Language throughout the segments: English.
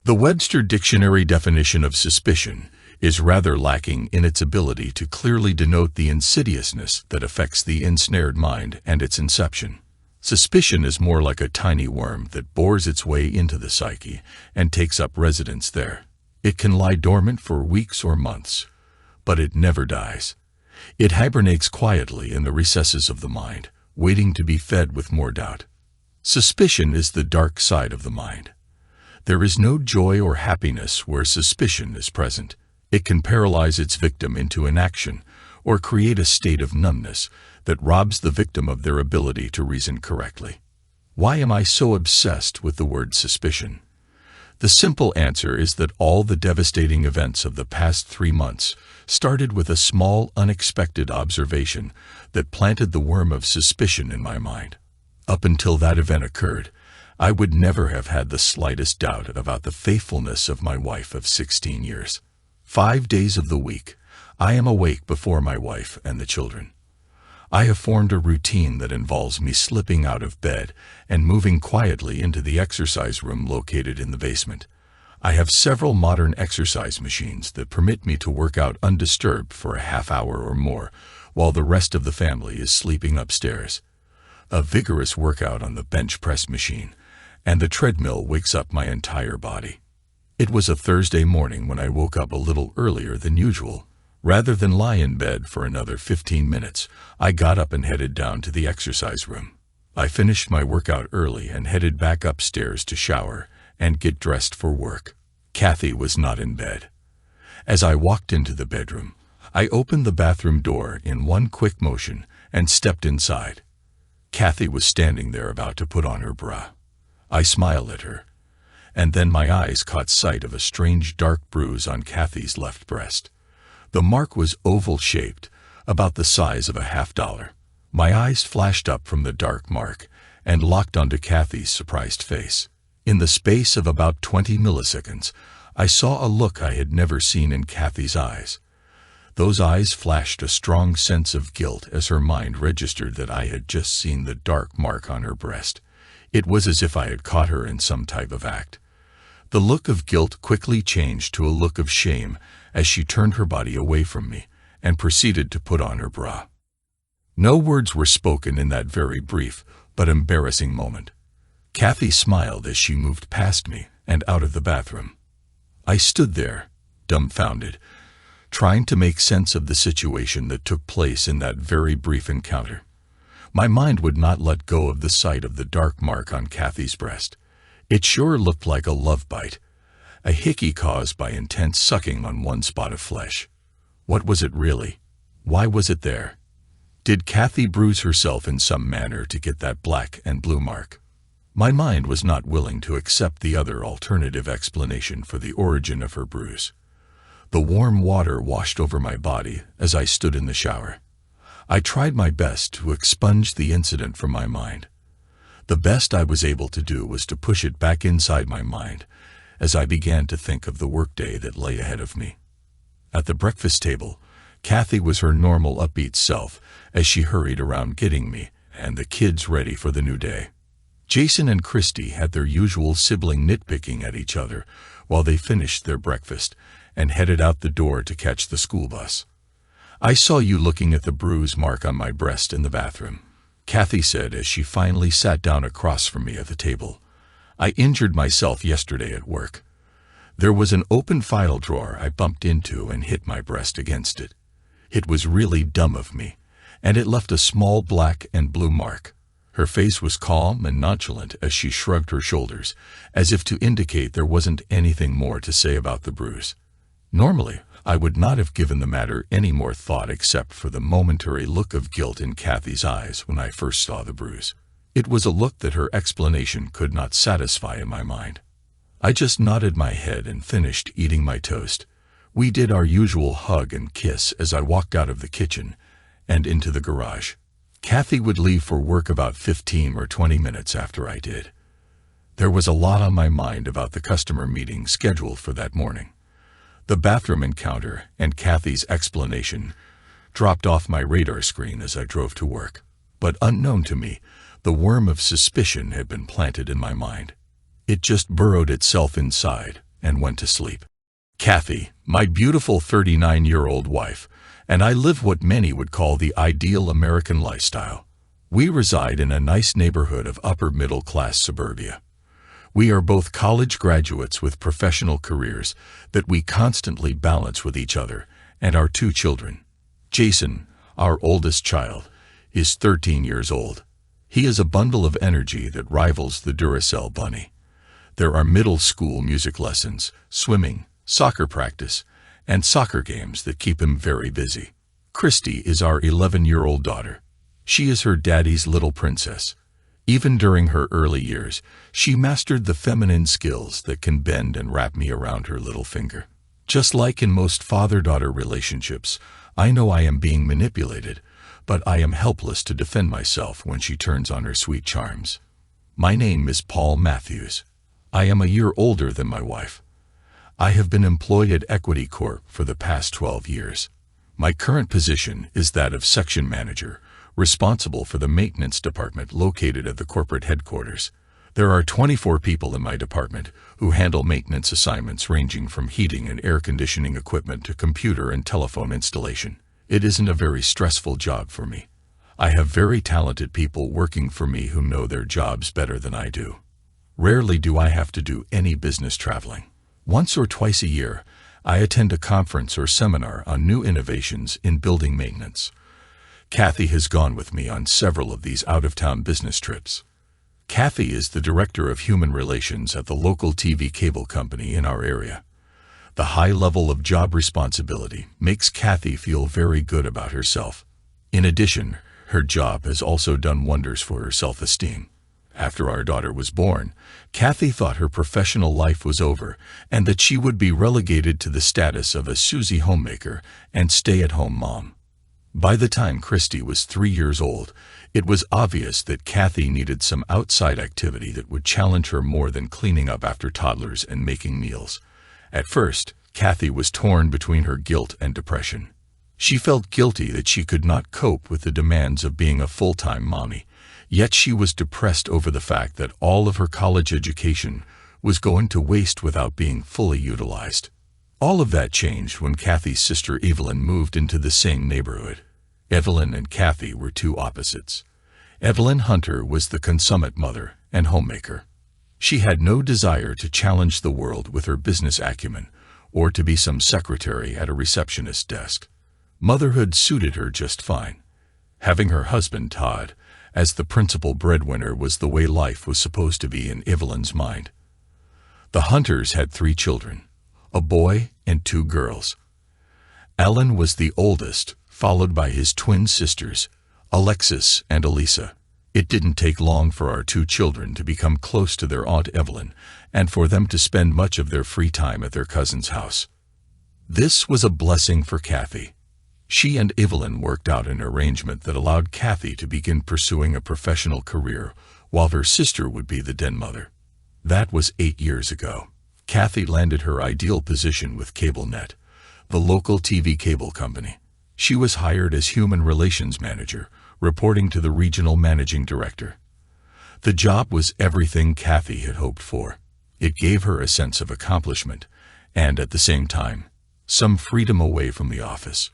The Webster Dictionary definition of suspicion is rather lacking in its ability to clearly denote the insidiousness that affects the ensnared mind and its inception. Suspicion is more like a tiny worm that bores its way into the psyche and takes up residence there. It can lie dormant for weeks or months, but it never dies. It hibernates quietly in the recesses of the mind, waiting to be fed with more doubt. Suspicion is the dark side of the mind. There is no joy or happiness where suspicion is present. It can paralyze its victim into inaction or create a state of numbness that robs the victim of their ability to reason correctly. Why am I so obsessed with the word suspicion? The simple answer is that all the devastating events of the past 3 months started with a small, unexpected observation that planted the worm of suspicion in my mind. Up until that event occurred, I would never have had the slightest doubt about the faithfulness of my wife of 16 years. 5 days of the week, I am awake before my wife and the children. I have formed a routine that involves me slipping out of bed and moving quietly into the exercise room located in the basement. I have several modern exercise machines that permit me to work out undisturbed for a half hour or more while the rest of the family is sleeping upstairs. A vigorous workout on the bench press machine and the treadmill wakes up my entire body. It was a Thursday morning when I woke up a little earlier than usual. Rather than lie in bed for another 15 minutes, I got up and headed down to the exercise room. I finished my workout early and headed back upstairs to shower and get dressed for work. Kathy was not in bed. As I walked into the bedroom, I opened the bathroom door in one quick motion and stepped inside. Kathy was standing there about to put on her bra. I smiled at her, and then my eyes caught sight of a strange dark bruise on Kathy's left breast. The mark was oval-shaped, about the size of a $50. My eyes flashed up from the dark mark and locked onto Kathy's surprised face. In the space of about 20 milliseconds, I saw a look I had never seen in Kathy's eyes. Those eyes flashed a strong sense of guilt as her mind registered that I had just seen the dark mark on her breast. It was as if I had caught her in some type of act. The look of guilt quickly changed to a look of shame as she turned her body away from me and proceeded to put on her bra. No words were spoken in that very brief but embarrassing moment. Kathy smiled as she moved past me and out of the bathroom. I stood there, dumbfounded, trying to make sense of the situation that took place in that very brief encounter. My mind would not let go of the sight of the dark mark on Kathy's breast. It sure looked like a love bite, a hickey caused by intense sucking on one spot of flesh. What was it really? Why was it there? Did Kathy bruise herself in some manner to get that black and blue mark? My mind was not willing to accept the other alternative explanation for the origin of her bruise. The warm water washed over my body as I stood in the shower. I tried my best to expunge the incident from my mind. The best I was able to do was to push it back inside my mind as I began to think of the workday that lay ahead of me. At the breakfast table, Kathy was her normal upbeat self as she hurried around getting me and the kids ready for the new day. Jason and Christy had their usual sibling nitpicking at each other while they finished their breakfast and headed out the door to catch the school bus. "I saw you looking at the bruise mark on my breast in the bathroom," Kathy said as she finally sat down across from me at the table. "I injured myself yesterday at work. There was an open file drawer I bumped into and hit my breast against it. It was really dumb of me, and it left a small black and blue mark." Her face was calm and nonchalant as she shrugged her shoulders, as if to indicate there wasn't anything more to say about the bruise. Normally, I would not have given the matter any more thought except for the momentary look of guilt in Kathy's eyes when I first saw the bruise. It was a look that her explanation could not satisfy in my mind. I just nodded my head and finished eating my toast. We did our usual hug and kiss as I walked out of the kitchen and into the garage. Kathy would leave for work about 15 or 20 minutes after I did. There was a lot on my mind about the customer meeting scheduled for that morning. The bathroom encounter and Kathy's explanation dropped off my radar screen as I drove to work. But unknown to me, the worm of suspicion had been planted in my mind. It just burrowed itself inside, and went to sleep. Kathy, my beautiful 39-year-old wife, and I live what many would call the ideal American lifestyle. We reside in a nice neighborhood of upper-middle-class suburbia. We are both college graduates with professional careers that we constantly balance with each other and our 2 children. Jason, our oldest child, is 13 years old. He is a bundle of energy that rivals the Duracell bunny. There are middle school music lessons, swimming, soccer practice, and soccer games that keep him very busy. Christy is our 11-year-old daughter. She is her daddy's little princess. Even during her early years, she mastered the feminine skills that can bend and wrap me around her little finger. Just like in most father-daughter relationships, I know I am being manipulated, but I am helpless to defend myself when she turns on her sweet charms. My name is Paul Matthews. I am a year older than my wife. I have been employed at Equity Corp for the past 12 years. My current position is that of section manager, responsible for the maintenance department located at the corporate headquarters. There are 24 people in my department who handle maintenance assignments ranging from heating and air conditioning equipment to computer and telephone installation. It isn't a very stressful job for me. I have very talented people working for me who know their jobs better than I do. Rarely do I have to do any business traveling. Once or twice a year, I attend a conference or seminar on new innovations in building maintenance. Kathy has gone with me on several of these out-of-town business trips. Kathy is the Director of Human Relations at the local TV cable company in our area. The high level of job responsibility makes Kathy feel very good about herself. In addition, her job has also done wonders for her self-esteem. After our daughter was born, Kathy thought her professional life was over and that she would be relegated to the status of a Susie homemaker and stay-at-home mom. By the time Christy was 3 years old, it was obvious that Kathy needed some outside activity that would challenge her more than cleaning up after toddlers and making meals. At first, Kathy was torn between her guilt and depression. She felt guilty that she could not cope with the demands of being a full-time mommy, yet she was depressed over the fact that all of her college education was going to waste without being fully utilized. All of that changed when Kathy's sister Evelyn moved into the same neighborhood. Evelyn and Kathy were 2 opposites. Evelyn Hunter was the consummate mother and homemaker. She had no desire to challenge the world with her business acumen or to be some secretary at a receptionist's desk. Motherhood suited her just fine. Having her husband, Todd, as the principal breadwinner was the way life was supposed to be in Evelyn's mind. The Hunters had 3 children, a boy and 2 girls. Alan was the oldest, followed by his twin sisters, Alexis and Elisa. It didn't take long for our 2 children to become close to their Aunt Evelyn and for them to spend much of their free time at their cousin's house. This was a blessing for Kathy. She and Evelyn worked out an arrangement that allowed Kathy to begin pursuing a professional career while her sister would be the den mother. That was 8 years ago. Kathy landed her ideal position with CableNet, the local TV cable company. She was hired as Human Relations Manager, reporting to the Regional Managing Director. The job was everything Kathy had hoped for. It gave her a sense of accomplishment and, at the same time, some freedom away from the office.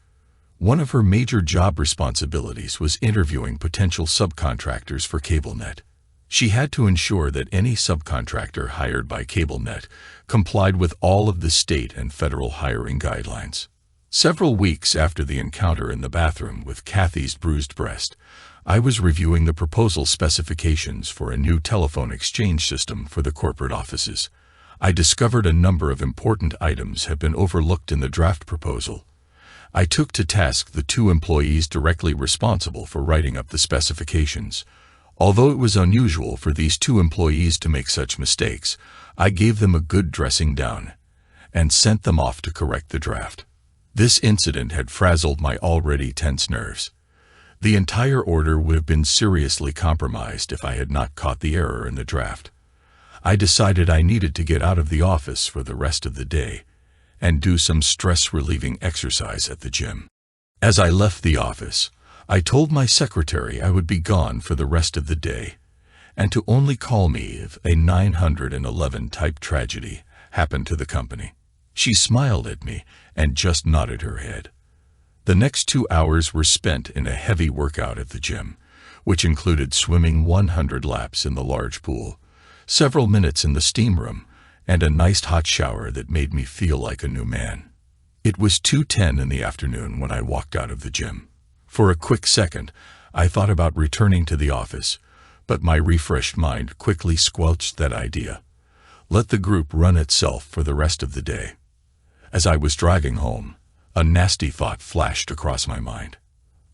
One of her major job responsibilities was interviewing potential subcontractors for CableNet. She had to ensure that any subcontractor hired by CableNet complied with all of the state and federal hiring guidelines. Several weeks after the encounter in the bathroom with Kathy's bruised breast, I was reviewing the proposal specifications for a new telephone exchange system for the corporate offices. I discovered a number of important items had been overlooked in the draft proposal. I took to task the 2 employees directly responsible for writing up the specifications. Although it was unusual for these 2 employees to make such mistakes, I gave them a good dressing down and sent them off to correct the draft. This incident had frazzled my already tense nerves. The entire order would have been seriously compromised if I had not caught the error in the draft. I decided I needed to get out of the office for the rest of the day and do some stress-relieving exercise at the gym. As I left the office, I told my secretary I would be gone for the rest of the day and to only call me if a 911 type tragedy happened to the company. She smiled at me and just nodded her head. The next 2 hours were spent in a heavy workout at the gym, which included swimming 100 laps in the large pool, several minutes in the steam room, and a nice hot shower that made me feel like a new man. It was 2:10 in the afternoon when I walked out of the gym. For a quick second, I thought about returning to the office, but my refreshed mind quickly squelched that idea. Let the group run itself for the rest of the day. As I was driving home, a nasty thought flashed across my mind.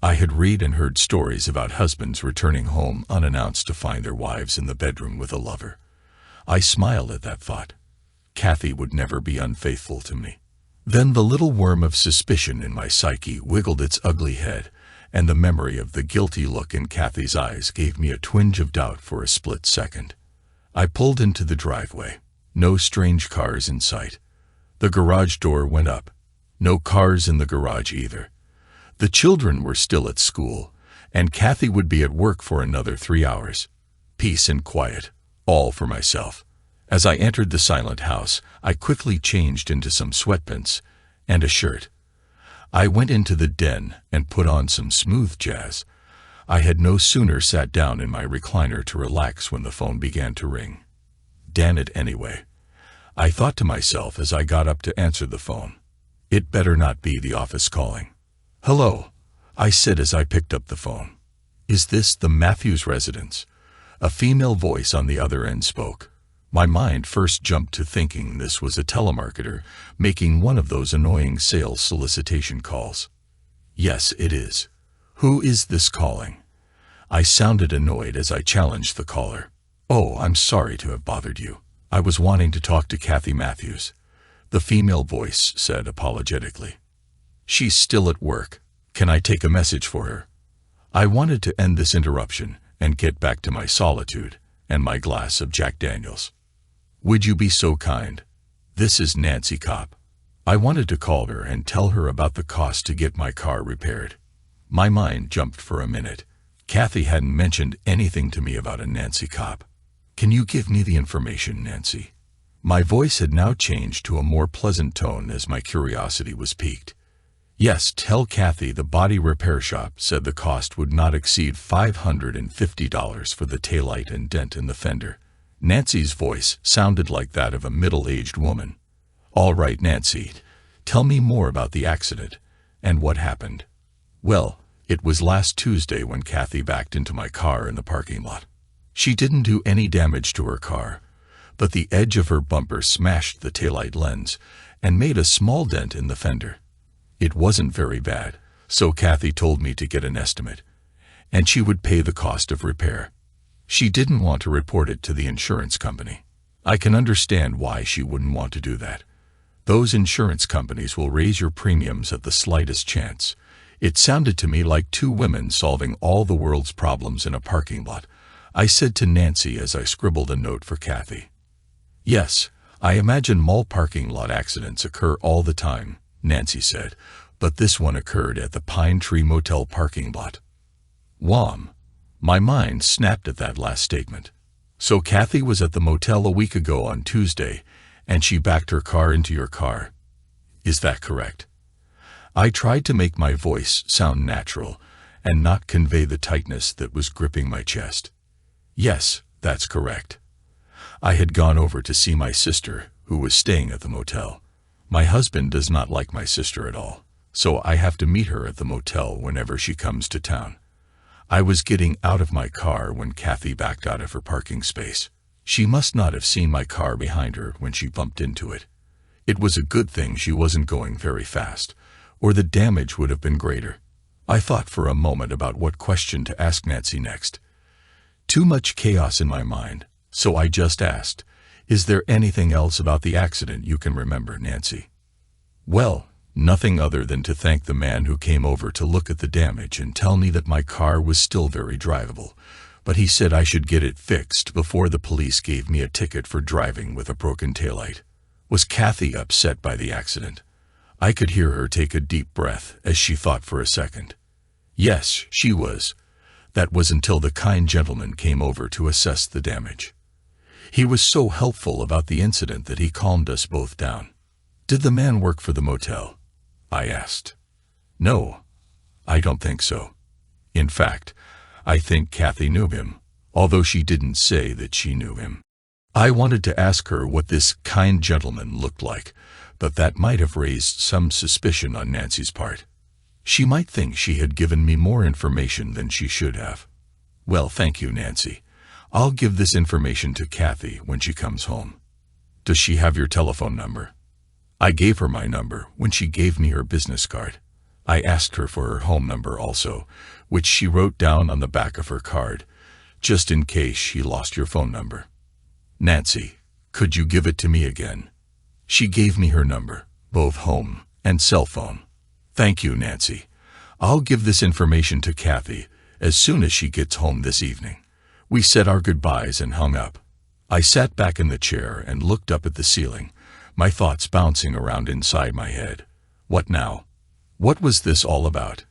I had read and heard stories about husbands returning home unannounced to find their wives in the bedroom with a lover. I smiled at that thought. Kathy would never be unfaithful to me. Then the little worm of suspicion in my psyche wiggled its ugly head, and the memory of the guilty look in Kathy's eyes gave me a twinge of doubt for a split second. I pulled into the driveway. No strange cars in sight. The garage door went up. No cars in the garage either. The children were still at school, and Kathy would be at work for another 3 hours. Peace and quiet, all for myself. As I entered the silent house, I quickly changed into some sweatpants and a shirt. I went into the den and put on some smooth jazz. I had no sooner sat down in my recliner to relax when the phone began to ring. Damn it anyway. I thought to myself as I got up to answer the phone. It better not be the office calling. "Hello," I said as I picked up the phone. "Is this the Matthews residence?" A female voice on the other end spoke. My mind first jumped to thinking this was a telemarketer making one of those annoying sales solicitation calls. "Yes, it is. Who is this calling?" I sounded annoyed as I challenged the caller. "Oh, I'm sorry to have bothered you. I was wanting to talk to Kathy Matthews," the female voice said apologetically. "She's still at work. Can I take a message for her?" I wanted to end this interruption and get back to my solitude and my glass of Jack Daniels. "Would you be so kind? This is Nancy Kopp. I wanted to call her and tell her about the cost to get my car repaired." My mind jumped for a minute. Kathy hadn't mentioned anything to me about a Nancy Kopp. "Can you give me the information, Nancy?" My voice had now changed to a more pleasant tone as my curiosity was piqued. "Yes, tell Kathy the body repair shop said the cost would not exceed $550 for the taillight and dent in the fender." Nancy's voice sounded like that of a middle-aged woman. "All right, Nancy, tell me more about the accident and what happened." "Well, it was last Tuesday when Kathy backed into my car in the parking lot. She didn't do any damage to her car, but the edge of her bumper smashed the taillight lens and made a small dent in the fender. It wasn't very bad, so Kathy told me to get an estimate, and she would pay the cost of repair. She didn't want to report it to the insurance company. I can understand why she wouldn't want to do that. Those insurance companies will raise your premiums at the slightest chance. It sounded to me like two women solving all the world's problems in a parking lot, I said to Nancy as I scribbled a note for Kathy. "Yes, I imagine mall parking lot accidents occur all the time," Nancy said, "but this one occurred at the Pine Tree Motel parking lot." Wham! My mind snapped at that last statement. So Kathy was at the motel a week ago on Tuesday, and she backed her car into your car. Is that correct? I tried to make my voice sound natural and not convey the tightness that was gripping my chest. Yes, that's correct. I had gone over to see my sister, who was staying at the motel. My husband does not like my sister at all, so I have to meet her at the motel whenever she comes to town. I was getting out of my car when Kathy backed out of her parking space. She must not have seen my car behind her when she bumped into it. It was a good thing she wasn't going very fast, or the damage would have been greater. I thought for a moment about what question to ask Nancy next. Too much chaos in my mind, so I just asked, "Is there anything else about the accident you can remember, Nancy?" "Well, nothing other than to thank the man who came over to look at the damage and tell me that my car was still very drivable, but he said I should get it fixed before the police gave me a ticket for driving with a broken taillight." Was Kathy upset by the accident? I could hear her take a deep breath as she thought for a second. Yes, she was. That was until the kind gentleman came over to assess the damage. He was so helpful about the incident that he calmed us both down. "Did the man work for the motel?" I asked. "No, I don't think so. In fact, I think Kathy knew him, although she didn't say that she knew him." I wanted to ask her what this kind gentleman looked like, but that might have raised some suspicion on Nancy's part. She might think she had given me more information than she should have. "Well, thank you, Nancy. I'll give this information to Kathy when she comes home." "Does she have your telephone number?" I gave her my number when she gave me her business card. I asked her for her home number also, which she wrote down on the back of her card, just in case she lost your phone number. "Nancy, could you give it to me again?" She gave me her number, both home and cell phone. "Thank you, Nancy. I'll give this information to Kathy as soon as she gets home this evening." We said our goodbyes and hung up. I sat back in the chair and looked up at the ceiling, my thoughts bouncing around inside my head. What now? What was this all about?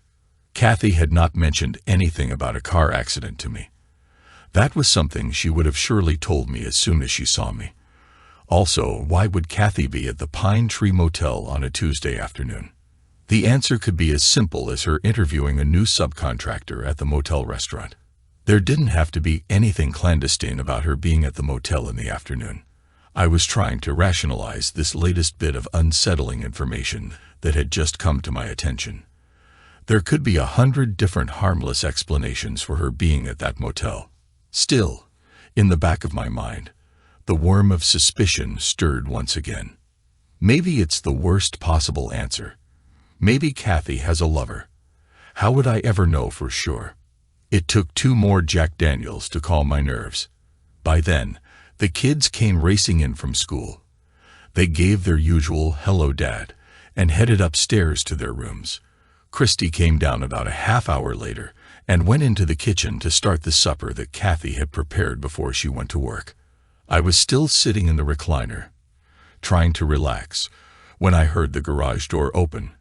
Kathy had not mentioned anything about a car accident to me. That was something she would have surely told me as soon as she saw me. Also, why would Kathy be at the Pine Tree Motel on a Tuesday afternoon? The answer could be as simple as her interviewing a new subcontractor at the motel restaurant. There didn't have to be anything clandestine about her being at the motel in the afternoon. I was trying to rationalize this latest bit of unsettling information that had just come to my attention. There could be 100 different harmless explanations for her being at that motel. Still, in the back of my mind, the worm of suspicion stirred once again. Maybe it's the worst possible answer. Maybe Kathy has a lover. How would I ever know for sure? It took 2 more Jack Daniels to calm my nerves. By then, the kids came racing in from school. They gave their usual "hello, Dad," and headed upstairs to their rooms. Christy came down about a half hour later and went into the kitchen to start the supper that Kathy had prepared before she went to work. I was still sitting in the recliner, trying to relax, when I heard the garage door open,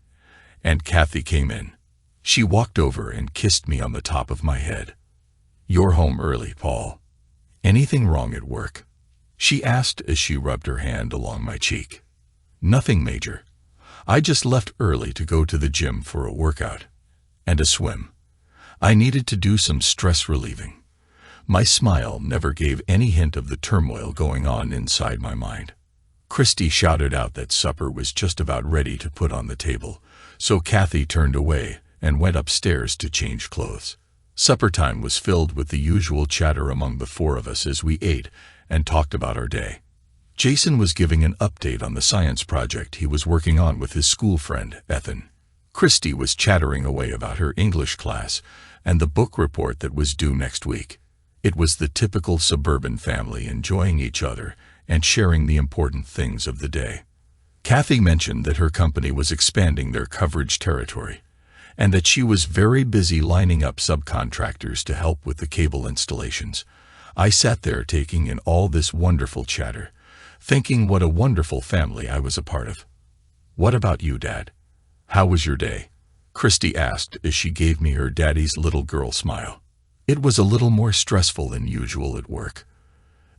and Kathy came in. She walked over and kissed me on the top of my head. "You're home early, Paul. Anything wrong at work?" she asked as she rubbed her hand along my cheek. "Nothing major. I just left early to go to the gym for a workout and a swim. I needed to do some stress relieving." My smile never gave any hint of the turmoil going on inside my mind. Christy shouted out that supper was just about ready to put on the table, so Kathy turned away and went upstairs to change clothes. Supper time was filled with the usual chatter among the 4 of us as we ate and talked about our day. Jason was giving an update on the science project he was working on with his school friend, Ethan. Christy was chattering away about her English class and the book report that was due next week. It was the typical suburban family enjoying each other and sharing the important things of the day. Kathy mentioned that her company was expanding their coverage territory, and that she was very busy lining up subcontractors to help with the cable installations. I sat there taking in all this wonderful chatter, thinking what a wonderful family I was a part of. "What about you, Dad? How was your day?" Christy asked as she gave me her daddy's little girl smile. It was a little more stressful than usual at work.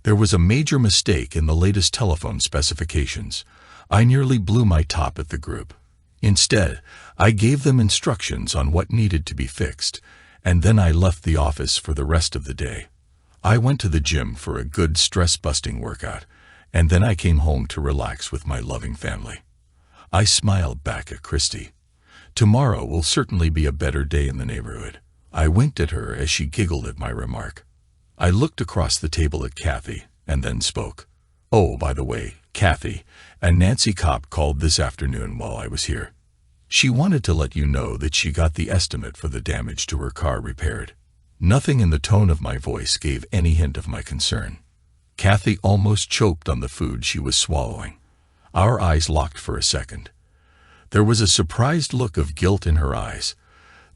There was a major mistake in the latest telephone specifications. I nearly blew my top at the group. Instead, I gave them instructions on what needed to be fixed, and then I left the office for the rest of the day. I went to the gym for a good stress-busting workout, and then I came home to relax with my loving family. I smiled back at Christy. Tomorrow will certainly be a better day in the neighborhood. I winked at her as she giggled at my remark. I looked across the table at Kathy and then spoke. "Oh, by the way, Kathy, a Nancy cop called this afternoon while I was here. She wanted to let you know that she got the estimate for the damage to her car repaired." Nothing in the tone of my voice gave any hint of my concern. Kathy almost choked on the food she was swallowing. Our eyes locked for a second. There was a surprised look of guilt in her eyes,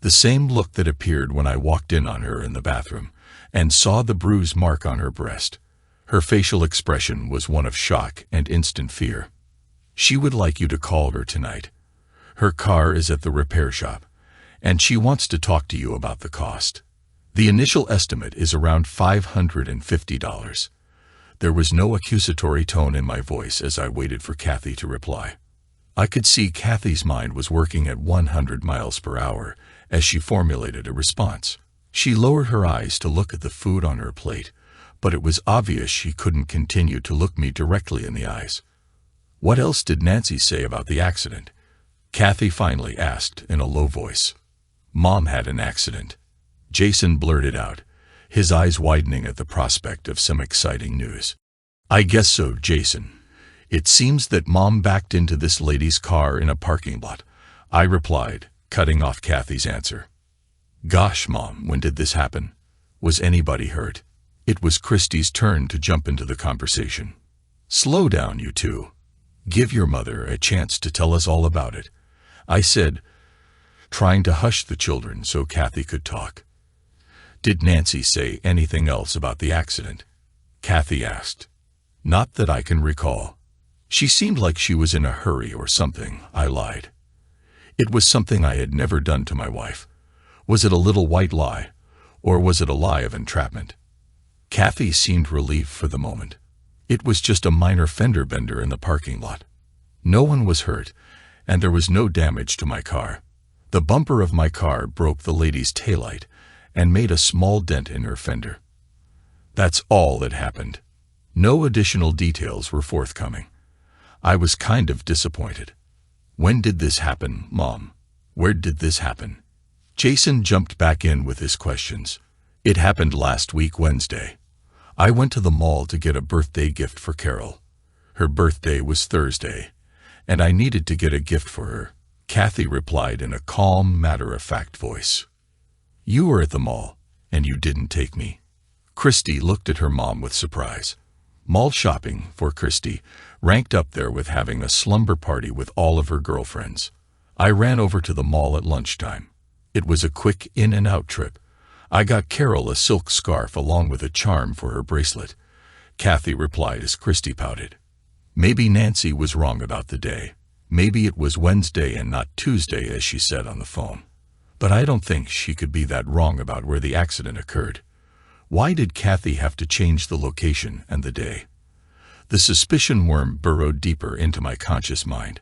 the same look that appeared when I walked in on her in the bathroom and saw the bruise mark on her breast. Her facial expression was one of shock and instant fear. "She would like you to call her tonight. Her car is at the repair shop, and she wants to talk to you about the cost. The initial estimate is around $550. There was no accusatory tone in my voice as I waited for Kathy to reply. I could see Kathy's mind was working at 100 miles per hour as she formulated a response. She lowered her eyes to look at the food on her plate, but it was obvious she couldn't continue to look me directly in the eyes. "What else did Nancy say about the accident?" Kathy finally asked in a low voice. "Mom had an accident," Jason blurted out, his eyes widening at the prospect of some exciting news. "I guess so, Jason. It seems that Mom backed into this lady's car in a parking lot," I replied, cutting off Kathy's answer. "Gosh, Mom, when did this happen? Was anybody hurt?" It was Christy's turn to jump into the conversation. "Slow down, you two. Give your mother a chance to tell us all about it," I said, trying to hush the children so Kathy could talk. "Did Nancy say anything else about the accident?" Kathy asked. "Not that I can recall. She seemed like she was in a hurry or something," I lied. It was something I had never done to my wife. Was it a little white lie, or was it a lie of entrapment? Kathy seemed relieved for the moment. It was just a minor fender bender in the parking lot. No one was hurt, and there was no damage to my car. The bumper of my car broke the lady's taillight and made a small dent in her fender. That's all that happened. No additional details were forthcoming. I was kind of disappointed. "When did this happen, Mom? Where did this happen?" Jason jumped back in with his questions. "It happened last week Wednesday. I went to the mall to get a birthday gift for Carol. Her birthday was Thursday, and I needed to get a gift for her," Kathy replied in a calm, matter-of-fact voice. "You were at the mall, and you didn't take me." Christy looked at her mom with surprise. Mall shopping, for Christy, ranked up there with having a slumber party with all of her girlfriends. I ran over to the mall at lunchtime. It was a quick in-and-out trip. I got Carol a silk scarf along with a charm for her bracelet, Kathy replied as Christy pouted. Maybe Nancy was wrong about the day. Maybe it was Wednesday and not Tuesday, as she said on the phone. But I don't think she could be that wrong about where the accident occurred. Why did Kathy have to change the location and the day? The suspicion worm burrowed deeper into my conscious mind.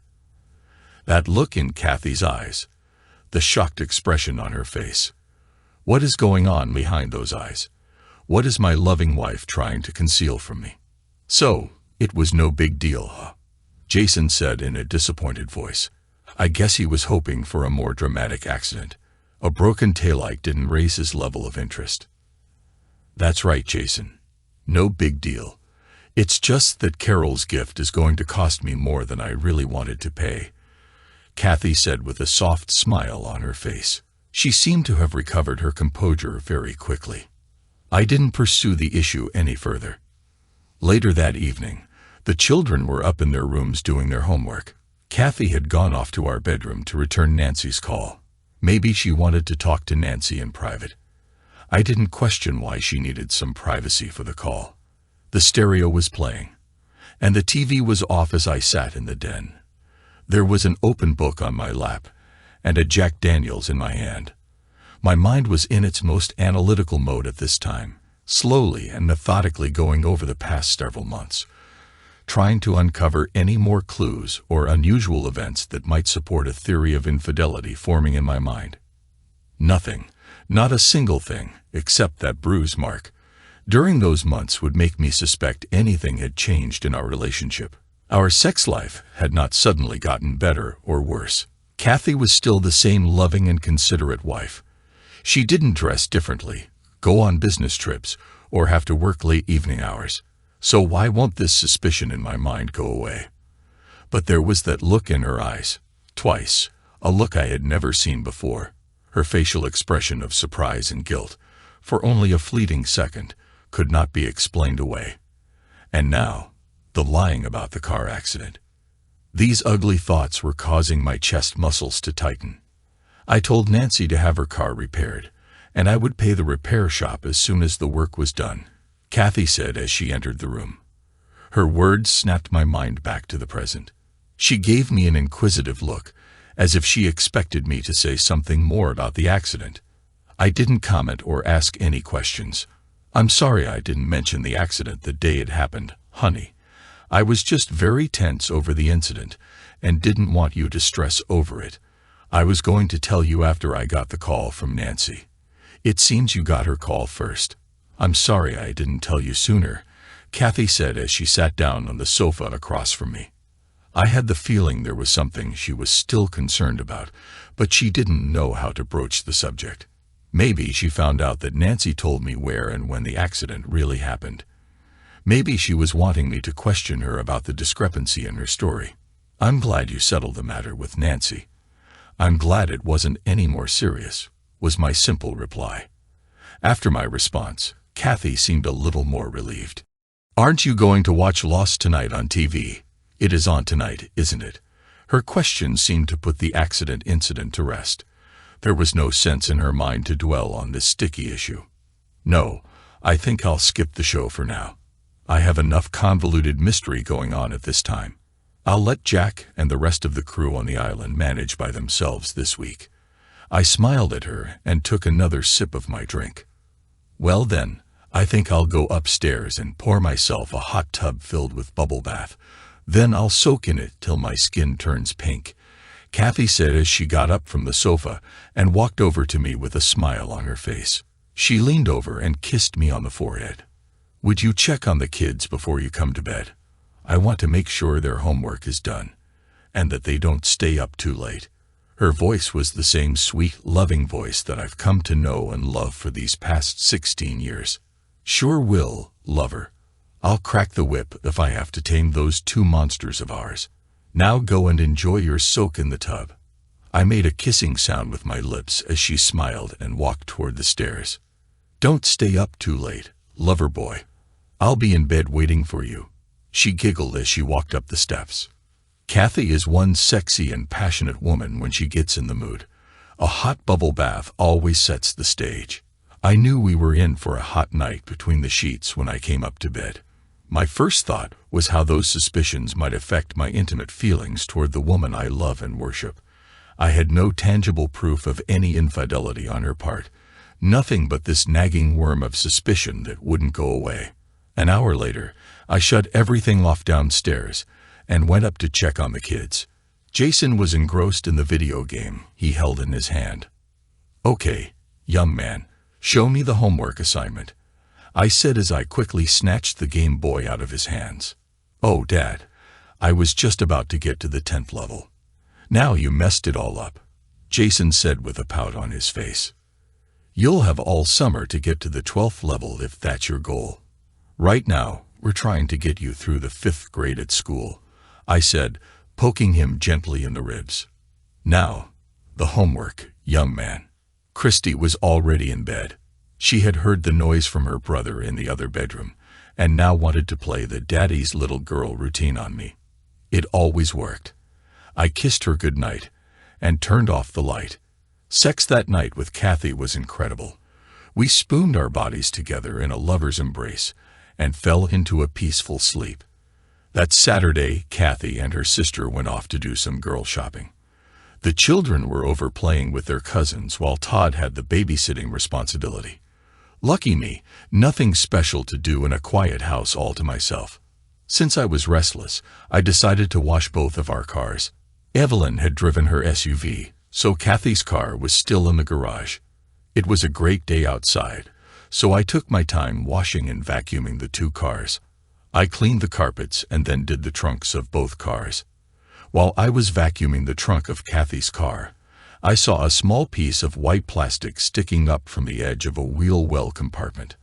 That look in Kathy's eyes, the shocked expression on her face. What is going on behind those eyes? What is my loving wife trying to conceal from me? "So, it was no big deal, huh?" Jason said in a disappointed voice. I guess he was hoping for a more dramatic accident. A broken taillight didn't raise his level of interest. "That's right, Jason. No big deal. It's just that Carol's gift is going to cost me more than I really wanted to pay," Kathy said with a soft smile on her face. She seemed to have recovered her composure very quickly. I didn't pursue the issue any further. Later that evening, the children were up in their rooms doing their homework. Kathy had gone off to our bedroom to return Nancy's call. Maybe she wanted to talk to Nancy in private. I didn't question why she needed some privacy for the call. The stereo was playing, and the TV was off as I sat in the den. There was an open book on my lap, and a Jack Daniels in my hand. My mind was in its most analytical mode at this time, slowly and methodically going over the past several months, trying to uncover any more clues or unusual events that might support a theory of infidelity forming in my mind. Nothing, not a single thing, except that bruise mark, during those months would make me suspect anything had changed in our relationship. Our sex life had not suddenly gotten better or worse. Kathy was still the same loving and considerate wife. She didn't dress differently, go on business trips, or have to work late evening hours. So why won't this suspicion in my mind go away? But there was that look in her eyes, twice, a look I had never seen before. Her facial expression of surprise and guilt, for only a fleeting second, could not be explained away. And now, the lying about the car accident. These ugly thoughts were causing my chest muscles to tighten. I told Nancy to have her car repaired, and I would pay the repair shop as soon as the work was done, Kathy said as she entered the room. Her words snapped my mind back to the present. She gave me an inquisitive look, as if she expected me to say something more about the accident. I didn't comment or ask any questions. I'm sorry I didn't mention the accident the day it happened, honey. I was just very tense over the incident and didn't want you to stress over it. I was going to tell you after I got the call from Nancy. It seems you got her call first. I'm sorry I didn't tell you sooner, Kathy said as she sat down on the sofa across from me. I had the feeling there was something she was still concerned about, but she didn't know how to broach the subject. Maybe she found out that Nancy told me where and when the accident really happened. Maybe she was wanting me to question her about the discrepancy in her story. I'm glad you settled the matter with Nancy. I'm glad it wasn't any more serious, was my simple reply. After my response, Kathy seemed a little more relieved. Aren't you going to watch Lost tonight on TV? It is on tonight, isn't it? Her question seemed to put the accident incident to rest. There was no sense in her mind to dwell on this sticky issue. No, I think I'll skip the show for now. I have enough convoluted mystery going on at this time. I'll let Jack and the rest of the crew on the island manage by themselves this week. I smiled at her and took another sip of my drink. Well then, I think I'll go upstairs and pour myself a hot tub filled with bubble bath. Then I'll soak in it till my skin turns pink, Kathy said as she got up from the sofa and walked over to me with a smile on her face. She leaned over and kissed me on the forehead. Would you check on the kids before you come to bed? I want to make sure their homework is done, and that they don't stay up too late. Her voice was the same sweet, loving voice that I've come to know and love for these past 16 years. Sure will, lover. I'll crack the whip if I have to tame those two monsters of ours. Now go and enjoy your soak in the tub. I made a kissing sound with my lips as she smiled and walked toward the stairs. Don't stay up too late, lover boy. I'll be in bed waiting for you. She giggled as she walked up the steps. Kathy is one sexy and passionate woman when she gets in the mood. A hot bubble bath always sets the stage. I knew we were in for a hot night between the sheets when I came up to bed. My first thought was how those suspicions might affect my intimate feelings toward the woman I love and worship. I had no tangible proof of any infidelity on her part, nothing but this nagging worm of suspicion that wouldn't go away. An hour later, I shut everything off downstairs and went up to check on the kids. Jason was engrossed in the video game he held in his hand. Okay, young man, show me the homework assignment, I said as I quickly snatched the Game Boy out of his hands. Oh, Dad, I was just about to get to the 10th level. Now you messed it all up, Jason said with a pout on his face. You'll have all summer to get to the 12th level if that's your goal. Right now, we're trying to get you through the 5th grade at school, I said, poking him gently in the ribs. Now, the homework, young man. Christy was already in bed. She had heard the noise from her brother in the other bedroom, and now wanted to play the daddy's little girl routine on me. It always worked. I kissed her goodnight and turned off the light. Sex that night with Kathy was incredible. We spooned our bodies together in a lover's embrace and fell into a peaceful sleep. That Saturday, Kathy and her sister went off to do some girl shopping. The children were over playing with their cousins while Todd had the babysitting responsibility. Lucky me, nothing special to do in a quiet house all to myself. Since I was restless, I decided to wash both of our cars. Evelyn had driven her SUV, so Kathy's car was still in the garage. It was a great day outside, so I took my time washing and vacuuming the two cars. I cleaned the carpets and then did the trunks of both cars. While I was vacuuming the trunk of Kathy's car, I saw a small piece of white plastic sticking up from the edge of a wheel well compartment.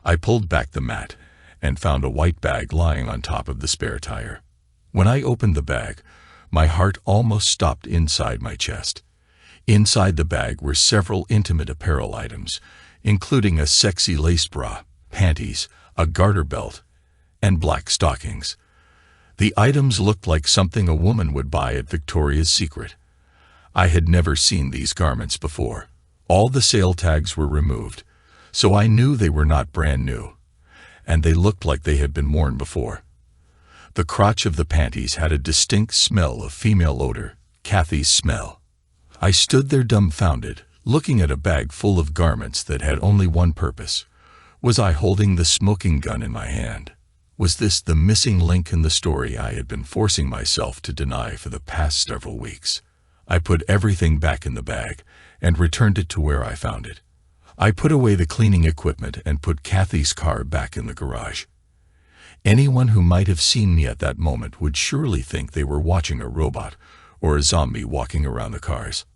I pulled back the mat and found a white bag lying on top of the spare tire. When I opened the bag, my heart almost stopped inside my chest. Inside the bag were several intimate apparel items, including a sexy lace bra, panties, a garter belt, and black stockings. The items looked like something a woman would buy at Victoria's Secret. I had never seen these garments before. All the sale tags were removed, so I knew they were not brand new, and they looked like they had been worn before. The crotch of the panties had a distinct smell of female odor, Kathy's smell. I stood there dumbfounded, looking at a bag full of garments that had only one purpose: Was I holding the smoking gun in my hand? Was this the missing link in the story I had been forcing myself to deny for the past several weeks? I put everything back in the bag and returned it to where I found it. I put away the cleaning equipment and put Kathy's car back in the garage. Anyone who might have seen me at that moment would surely think they were watching a robot or a zombie walking around the cars.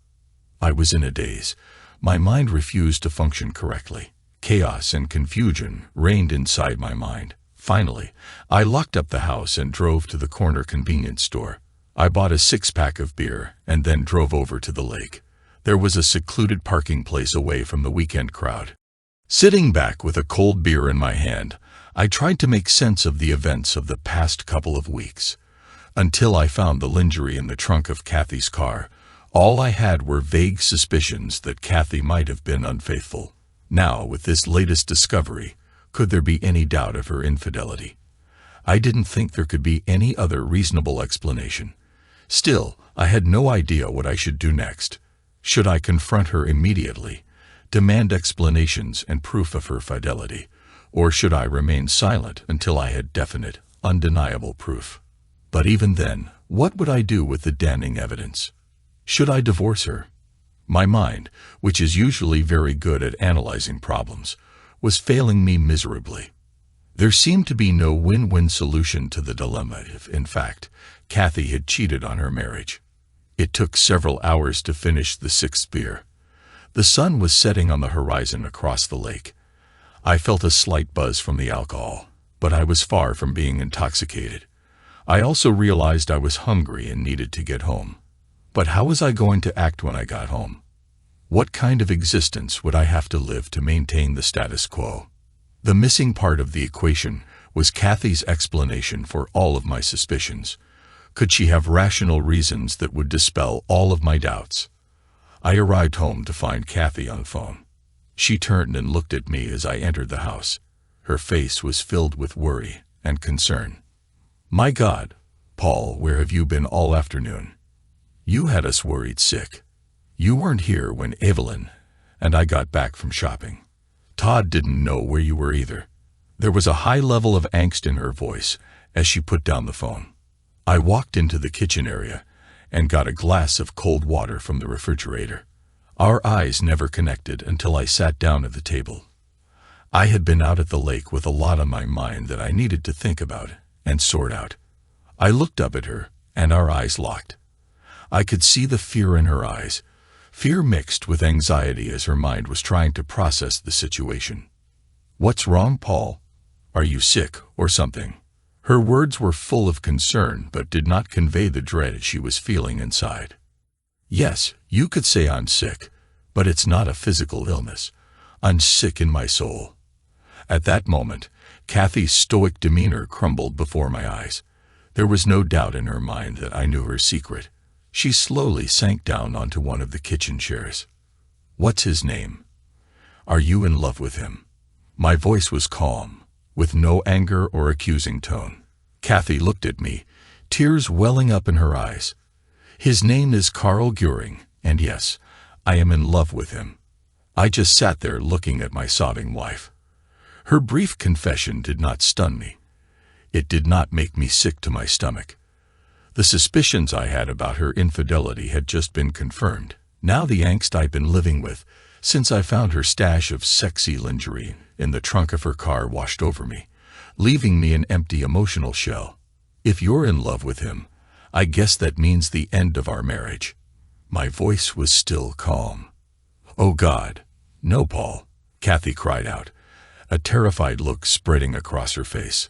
I was in a daze. My mind refused to function correctly. Chaos and confusion reigned inside my mind. Finally, I locked up the house and drove to the corner convenience store. I bought a 6-pack of beer and then drove over to the lake. There was a secluded parking place away from the weekend crowd. Sitting back with a cold beer in my hand, I tried to make sense of the events of the past couple of weeks. Until I found the lingerie in the trunk of Kathy's car, all I had were vague suspicions that Kathy might have been unfaithful. Now, with this latest discovery, could there be any doubt of her infidelity? I didn't think there could be any other reasonable explanation. Still, I had no idea what I should do next. Should I confront her immediately, demand explanations and proof of her fidelity, or should I remain silent until I had definite, undeniable proof? But even then, what would I do with the damning evidence? Should I divorce her? My mind, which is usually very good at analyzing problems, was failing me miserably. There seemed to be no win-win solution to the dilemma if, in fact, Kathy had cheated on her marriage. It took several hours to finish the 6th beer. The sun was setting on the horizon across the lake. I felt a slight buzz from the alcohol, but I was far from being intoxicated. I also realized I was hungry and needed to get home. But how was I going to act when I got home? What kind of existence would I have to live to maintain the status quo? The missing part of the equation was Kathy's explanation for all of my suspicions. Could she have rational reasons that would dispel all of my doubts? I arrived home to find Kathy on the phone. She turned and looked at me as I entered the house. Her face was filled with worry and concern. "My God, Paul, where have you been all afternoon? You had us worried sick. You weren't here when Evelyn and I got back from shopping. Todd didn't know where you were either." There was a high level of angst in her voice as she put down the phone. I walked into the kitchen area and got a glass of cold water from the refrigerator. Our eyes never connected until I sat down at the table. I had been out at the lake with a lot on my mind that I needed to think about and sort out. I looked up at her, and our eyes locked. I could see the fear in her eyes, fear mixed with anxiety as her mind was trying to process the situation. "What's wrong, Paul? Are you sick or something?" Her words were full of concern but did not convey the dread she was feeling inside. "Yes, you could say I'm sick, but it's not a physical illness. I'm sick in my soul." At that moment, Kathy's stoic demeanor crumbled before my eyes. There was no doubt in her mind that I knew her secret. She slowly sank down onto one of the kitchen chairs. "What's his name? Are you in love with him?" My voice was calm, with no anger or accusing tone. Kathy looked at me, tears welling up in her eyes. "His name is Carl Guring, and yes, I am in love with him." I just sat there looking at my sobbing wife. Her brief confession did not stun me. It did not make me sick to my stomach. The suspicions I had about her infidelity had just been confirmed. Now the angst I'd been living with, since I found her stash of sexy lingerie in the trunk of her car, washed over me, leaving me an empty emotional shell. "If you're in love with him, I guess that means the end of our marriage." My voice was still calm. "Oh God, no, Paul," Kathy cried out, a terrified look spreading across her face.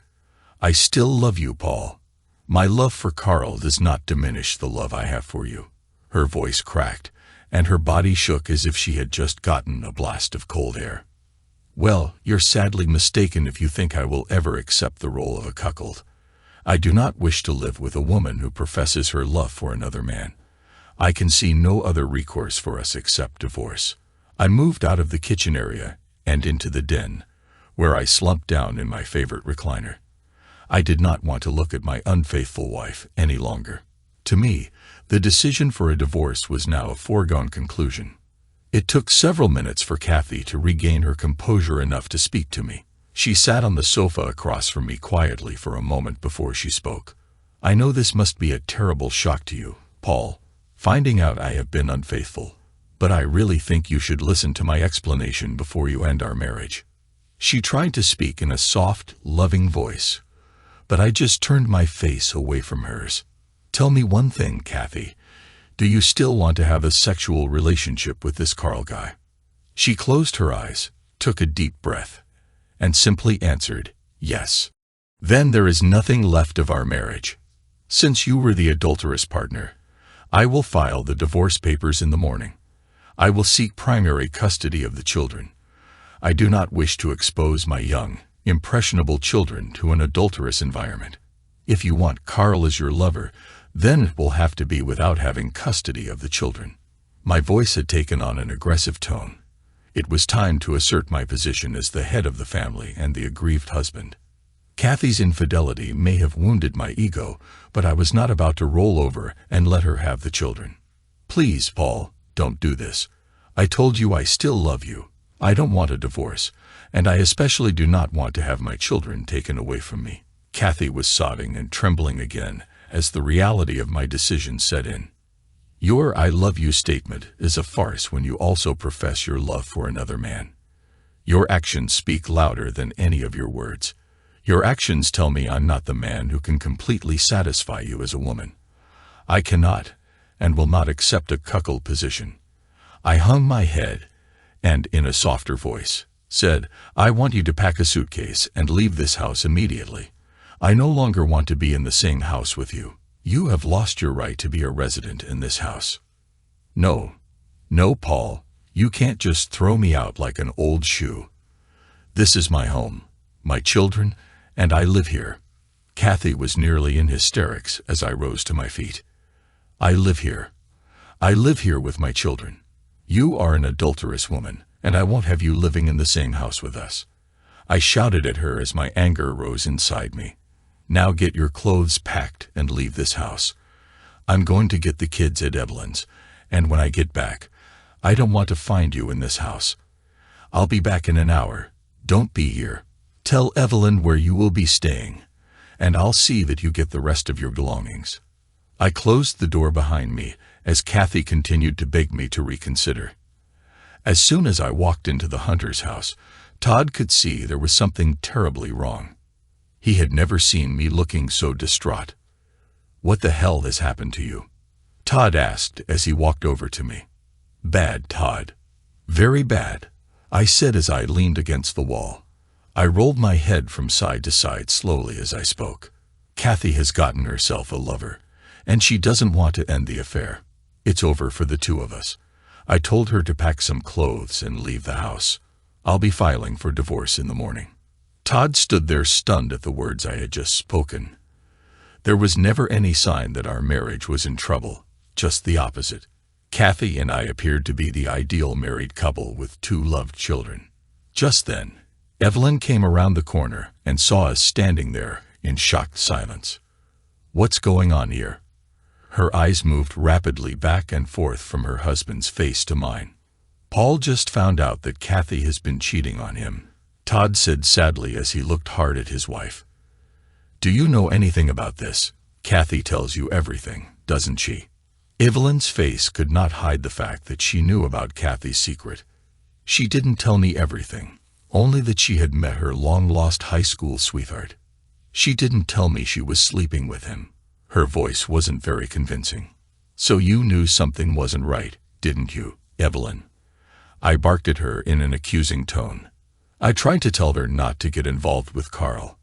"I still love you, Paul. My love for Carl does not diminish the love I have for you." Her voice cracked, and her body shook as if she had just gotten a blast of cold air. "Well, you're sadly mistaken if you think I will ever accept the role of a cuckold. I do not wish to live with a woman who professes her love for another man. I can see no other recourse for us except divorce." I moved out of the kitchen area and into the den, where I slumped down in my favorite recliner. I did not want to look at my unfaithful wife any longer. To me, the decision for a divorce was now a foregone conclusion. It took several minutes for Kathy to regain her composure enough to speak to me. She sat on the sofa across from me quietly for a moment before she spoke. I know this must be a terrible shock to you, Paul, finding out I have been unfaithful, but I really think you should listen to my explanation before you end our marriage. She tried to speak in a soft, loving voice, but I just turned my face away from hers. Tell me one thing, Kathy. Do you still want to have a sexual relationship with this Carl guy? She closed her eyes, took a deep breath, and simply answered, yes. Then there is nothing left of our marriage. Since you were the adulterous partner, I will file the divorce papers in the morning. I will seek primary custody of the children. I do not wish to expose my young, impressionable children to an adulterous environment. If you want Carl as your lover, then it will have to be without having custody of the children. My voice had taken on an aggressive tone. It was time to assert my position as the head of the family and the aggrieved husband. Kathy's infidelity may have wounded my ego, but I was not about to roll over and let her have the children. Please, Paul, don't do this. I told you I still love you. I don't want a divorce, and I especially do not want to have my children taken away from me. Kathy was sobbing and trembling again as the reality of my decision set in. Your I love you statement is a farce when you also profess your love for another man. Your actions speak louder than any of your words. Your actions tell me I'm not the man who can completely satisfy you as a woman. I cannot and will not accept a cuckold position. I hung my head and, in a softer voice, said, I want you to pack a suitcase and leave this house immediately. I no longer want to be in the same house with you. You have lost your right to be a resident in this house. No, Paul, you can't just throw me out like an old shoe. This is my home, my children, and I live here. Kathy was nearly in hysterics as I rose to my feet. I live here. I live here with my children. You are an adulterous woman, and I won't have you living in the same house with us. I shouted at her as my anger rose inside me. Now get your clothes packed and leave this house. I'm going to get the kids at Evelyn's, and when I get back, I don't want to find you in this house. I'll be back in an hour. Don't be here. Tell Evelyn where you will be staying, and I'll see that you get the rest of your belongings. I closed the door behind me as Kathy continued to beg me to reconsider. As soon as I walked into the Hunter's house, Todd could see there was something terribly wrong. He had never seen me looking so distraught. What the hell has happened to you? Todd asked as he walked over to me. Bad, Todd. Very bad, I said as I leaned against the wall. I rolled my head from side to side slowly as I spoke. Kathy has gotten herself a lover, and she doesn't want to end the affair. It's over for the two of us. I told her to pack some clothes and leave the house. I'll be filing for divorce in the morning. Todd stood there stunned at the words I had just spoken. There was never any sign that our marriage was in trouble, just the opposite. Kathy and I appeared to be the ideal married couple with 2 loved children. Just then, Evelyn came around the corner and saw us standing there in shocked silence. What's going on here? Her eyes moved rapidly back and forth from her husband's face to mine. Paul just found out that Kathy has been cheating on him, Todd said sadly as he looked hard at his wife. Do you know anything about this? Kathy tells you everything, doesn't she? Evelyn's face could not hide the fact that she knew about Kathy's secret. She didn't tell me everything, only that she had met her long-lost high school sweetheart. She didn't tell me she was sleeping with him. Her voice wasn't very convincing. So you knew something wasn't right, didn't you, Evelyn? I barked at her in an accusing tone. I tried to tell her not to get involved with Carl.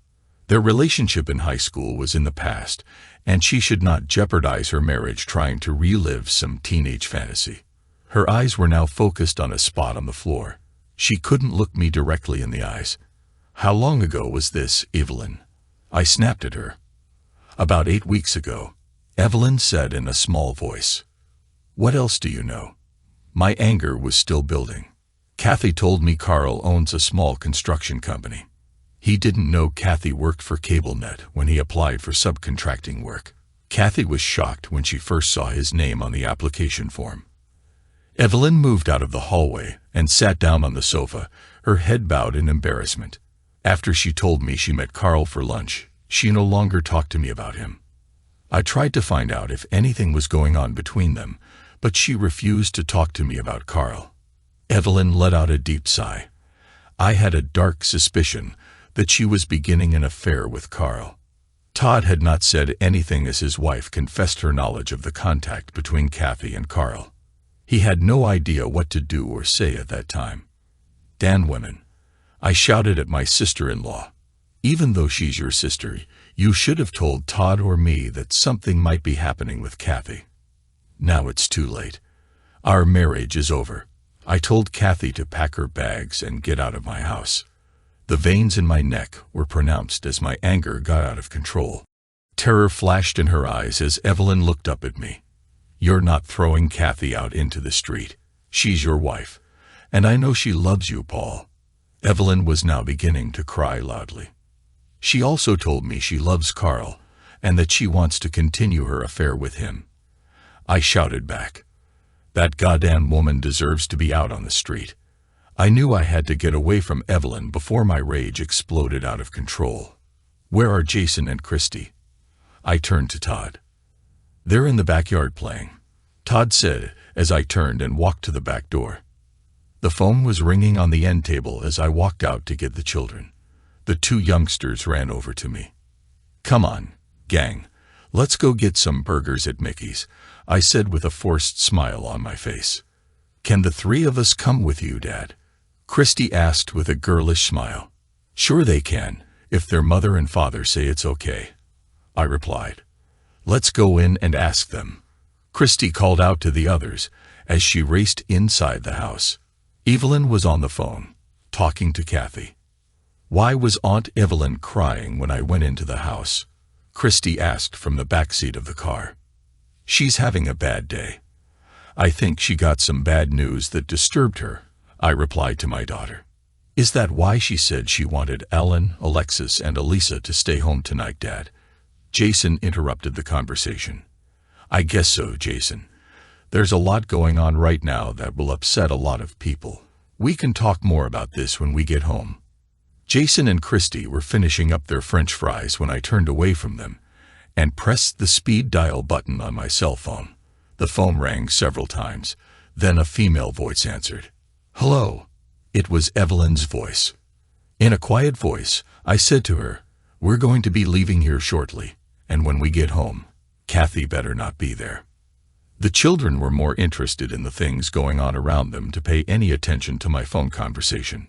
Their relationship in high school was in the past, and she should not jeopardize her marriage trying to relive some teenage fantasy. Her eyes were now focused on a spot on the floor. She couldn't look me directly in the eyes. How long ago was this, Evelyn? I snapped at her. About 8 weeks ago, Evelyn said in a small voice. What else do you know? My anger was still building. Kathy told me Carl owns a small construction company. He didn't know Kathy worked for CableNet when he applied for subcontracting work. Kathy was shocked when she first saw his name on the application form. Evelyn moved out of the hallway and sat down on the sofa, her head bowed in embarrassment. After she told me she met Carl for lunch, she no longer talked to me about him. I tried to find out if anything was going on between them, but she refused to talk to me about Carl. Evelyn let out a deep sigh. I had a dark suspicion that she was beginning an affair with Carl. Todd had not said anything as his wife confessed her knowledge of the contact between Kathy and Carl. He had no idea what to do or say at that time. "Damn women," I shouted at my sister-in-law. "Even though she's your sister, you should have told Todd or me that something might be happening with Kathy. Now it's too late. Our marriage is over." I told Kathy to pack her bags and get out of my house. The veins in my neck were pronounced as my anger got out of control. Terror flashed in her eyes as Evelyn looked up at me. "You're not throwing Kathy out into the street. She's your wife, and I know she loves you, Paul." Evelyn was now beginning to cry loudly. She also told me she loves Carl and that she wants to continue her affair with him. I shouted back, "That goddamn woman deserves to be out on the street." I knew I had to get away from Evelyn before my rage exploded out of control. "Where are Jason and Christy?" I turned to Todd. "They're in the backyard playing," Todd said as I turned and walked to the back door. The phone was ringing on the end table as I walked out to get the children. The two youngsters ran over to me. "Come on, gang. Let's go get some burgers at Mickey's," I said with a forced smile on my face. "Can the three of us come with you, Dad?" Christy asked with a girlish smile. "Sure they can, if their mother and father say it's okay," I replied. "Let's go in and ask them," Christy called out to the others as she raced inside the house. Evelyn was on the phone, talking to Kathy. "Why was Aunt Evelyn crying when I went into the house?" Christy asked from the back seat of the car. "She's having a bad day. I think she got some bad news that disturbed her," I replied to my daughter. "Is that why she said she wanted Ellen, Alexis, and Elisa to stay home tonight, Dad?" Jason interrupted the conversation. "I guess so, Jason. There's a lot going on right now that will upset a lot of people. We can talk more about this when we get home." Jason and Christy were finishing up their French fries when I turned away from them and pressed the speed dial button on my cell phone. The phone rang several times. Then a female voice answered. "Hello." It was Evelyn's voice. In a quiet voice, I said to her, "We're going to be leaving here shortly, and when we get home, Kathy better not be there." The children were more interested in the things going on around them to pay any attention to my phone conversation.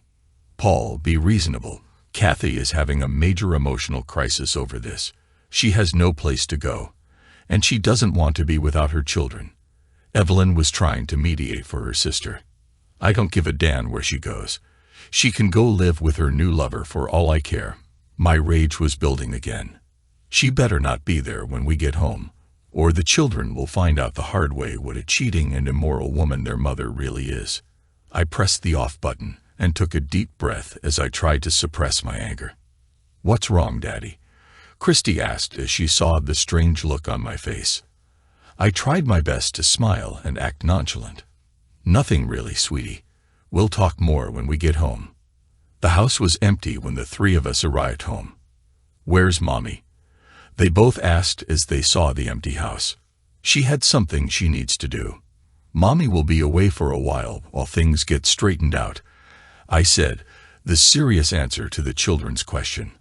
"Paul, be reasonable. Kathy is having a major emotional crisis over this. She has no place to go, and she doesn't want to be without her children." Evelyn was trying to mediate for her sister. "I don't give a damn where she goes. She can go live with her new lover for all I care." My rage was building again. "She better not be there when we get home, or the children will find out the hard way what a cheating and immoral woman their mother really is." I pressed the off button and took a deep breath as I tried to suppress my anger. "What's wrong, Daddy?" Christy asked as she saw the strange look on my face. I tried my best to smile and act nonchalant. "Nothing really, sweetie. We'll talk more when we get home." The house was empty when the three of us arrived home. "Where's Mommy?" they both asked as they saw the empty house. "She had something she needs to do. Mommy will be away for a while things get straightened out," I said, the serious answer to the children's question.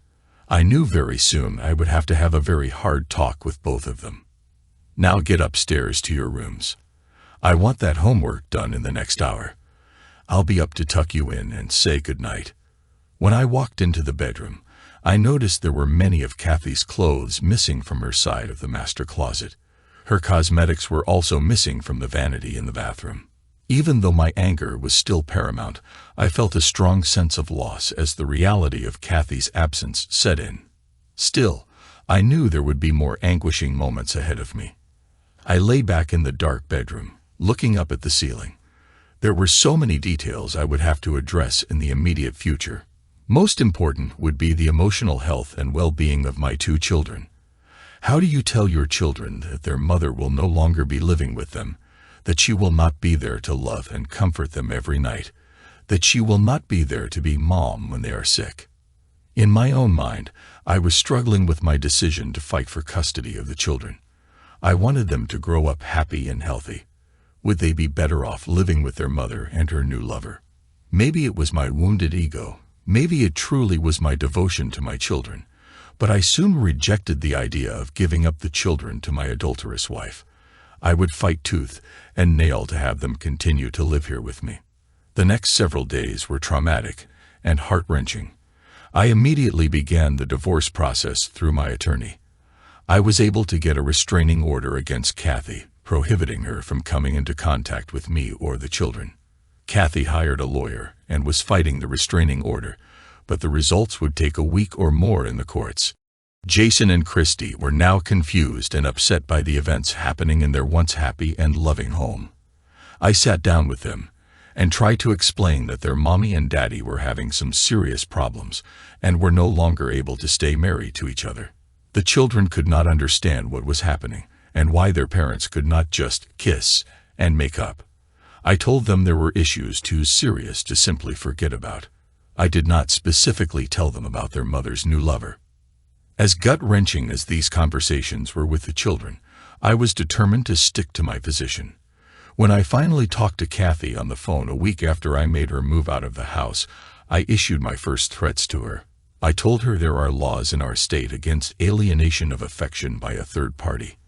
I knew very soon I would have to have a very hard talk with both of them. "Now get upstairs to your rooms. I want that homework done in the next hour. I'll be up to tuck you in and say goodnight." When I walked into the bedroom, I noticed there were many of Kathy's clothes missing from her side of the master closet. Her cosmetics were also missing from the vanity in the bathroom. Even though my anger was still paramount, I felt a strong sense of loss as the reality of Kathy's absence set in. Still, I knew there would be more anguishing moments ahead of me. I lay back in the dark bedroom, looking up at the ceiling. There were so many details I would have to address in the immediate future. Most important would be the emotional health and well-being of my two children. How do you tell your children that their mother will no longer be living with them, that she will not be there to love and comfort them every night, that she will not be there to be mom when they are sick? In my own mind, I was struggling with my decision to fight for custody of the children. I wanted them to grow up happy and healthy. Would they be better off living with their mother and her new lover? Maybe it was my wounded ego. Maybe it truly was my devotion to my children. But I soon rejected the idea of giving up the children to my adulterous wife. I would fight tooth and nail to have them continue to live here with me. The next several days were traumatic and heart-wrenching. I immediately began the divorce process through my attorney. I was able to get a restraining order against Kathy, prohibiting her from coming into contact with me or the children. Kathy hired a lawyer and was fighting the restraining order, but the results would take a week or more in the courts. Jason and Christy were now confused and upset by the events happening in their once happy and loving home. I sat down with them and tried to explain that their mommy and daddy were having some serious problems and were no longer able to stay married to each other. The children could not understand what was happening and why their parents could not just kiss and make up. I told them there were issues too serious to simply forget about. I did not specifically tell them about their mother's new lover. As gut-wrenching as these conversations were with the children, I was determined to stick to my position. When I finally talked to Kathy on the phone a week after I made her move out of the house, I issued my first threats to her. I told her there are laws in our state against alienation of affection by a third party.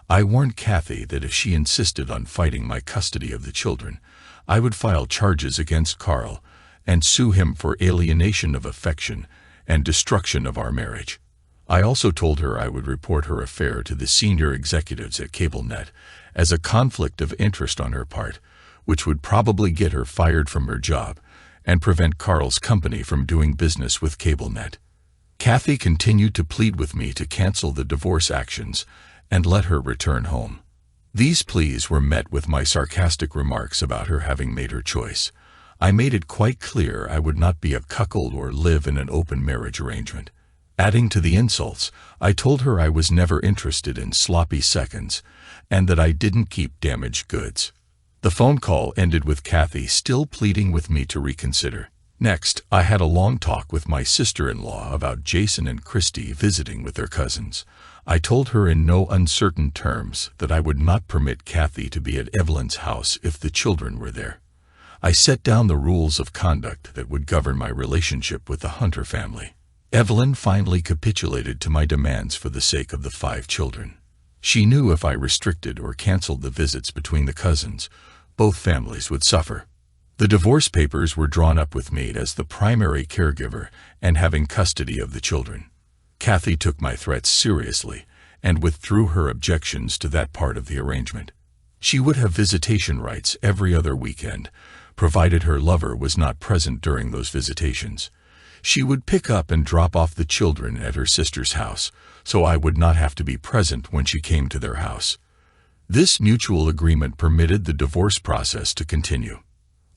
I warned Kathy that if she insisted on fighting my custody of the children, I would file charges against Carl and sue him for alienation of affection and destruction of our marriage. I also told her I would report her affair to the senior executives at CableNet as a conflict of interest on her part, which would probably get her fired from her job and prevent Carl's company from doing business with CableNet. Kathy continued to plead with me to cancel the divorce actions and let her return home. These pleas were met with my sarcastic remarks about her having made her choice. I made it quite clear I would not be a cuckold or live in an open marriage arrangement. Adding to the insults, I told her I was never interested in sloppy seconds and that I didn't keep damaged goods. The phone call ended with Kathy still pleading with me to reconsider. Next, I had a long talk with my sister-in-law about Jason and Christy visiting with their cousins. I told her in no uncertain terms that I would not permit Kathy to be at Evelyn's house if the children were there. I set down the rules of conduct that would govern my relationship with the Hunter family. Evelyn finally capitulated to my demands for the sake of the 5 children. She knew if I restricted or canceled the visits between the cousins, both families would suffer. The divorce papers were drawn up with me as the primary caregiver and having custody of the children. Kathy took my threats seriously and withdrew her objections to that part of the arrangement. She would have visitation rights every other weekend, provided her lover was not present during those visitations. She would pick up and drop off the children at her sister's house, so I would not have to be present when she came to their house. This mutual agreement permitted the divorce process to continue.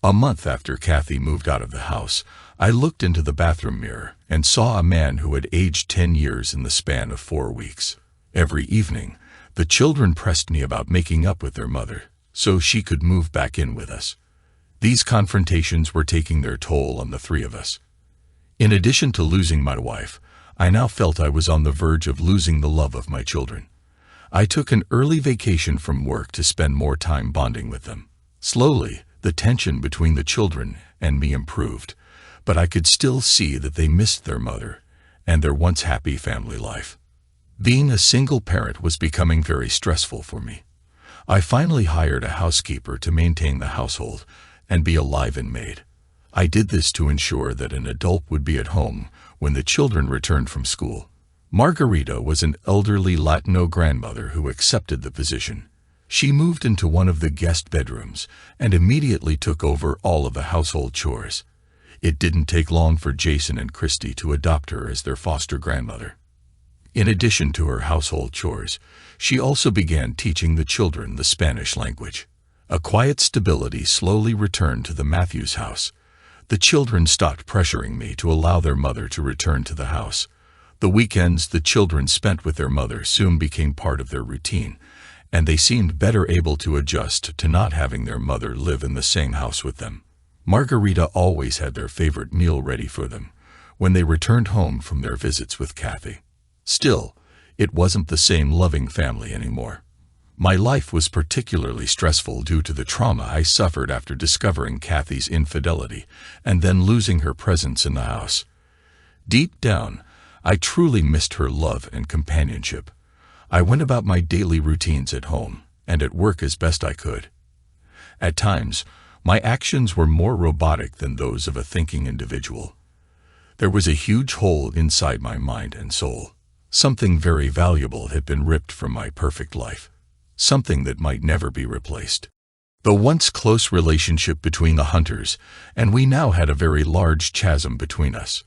A month after Kathy moved out of the house, I looked into the bathroom mirror and saw a man who had aged 10 years in the span of 4 weeks. Every evening, the children pressed me about making up with their mother, so she could move back in with us. These confrontations were taking their toll on the 3 of us. In addition to losing my wife, I now felt I was on the verge of losing the love of my children. I took an early vacation from work to spend more time bonding with them. Slowly, the tension between the children and me improved, but I could still see that they missed their mother and their once happy family life. Being a single parent was becoming very stressful for me. I finally hired a housekeeper to maintain the household and be a live-in maid. I did this to ensure that an adult would be at home when the children returned from school. Margarita was an elderly Latino grandmother who accepted the position. She moved into one of the guest bedrooms and immediately took over all of the household chores. It didn't take long for Jason and Christy to adopt her as their foster grandmother. In addition to her household chores, she also began teaching the children the Spanish language. A quiet stability slowly returned to the Matthews house. The children stopped pressuring me to allow their mother to return to the house. The weekends the children spent with their mother soon became part of their routine, and they seemed better able to adjust to not having their mother live in the same house with them. Margarita always had their favorite meal ready for them, when they returned home from their visits with Kathy. Still, it wasn't the same loving family anymore. My life was particularly stressful due to the trauma I suffered after discovering Kathy's infidelity and then losing her presence in the house. Deep down, I truly missed her love and companionship. I went about my daily routines at home and at work as best I could. At times, my actions were more robotic than those of a thinking individual. There was a huge hole inside my mind and soul. Something very valuable had been ripped from my perfect life. Something that might never be replaced. The once close relationship between the Hunters and we now had a very large chasm between us.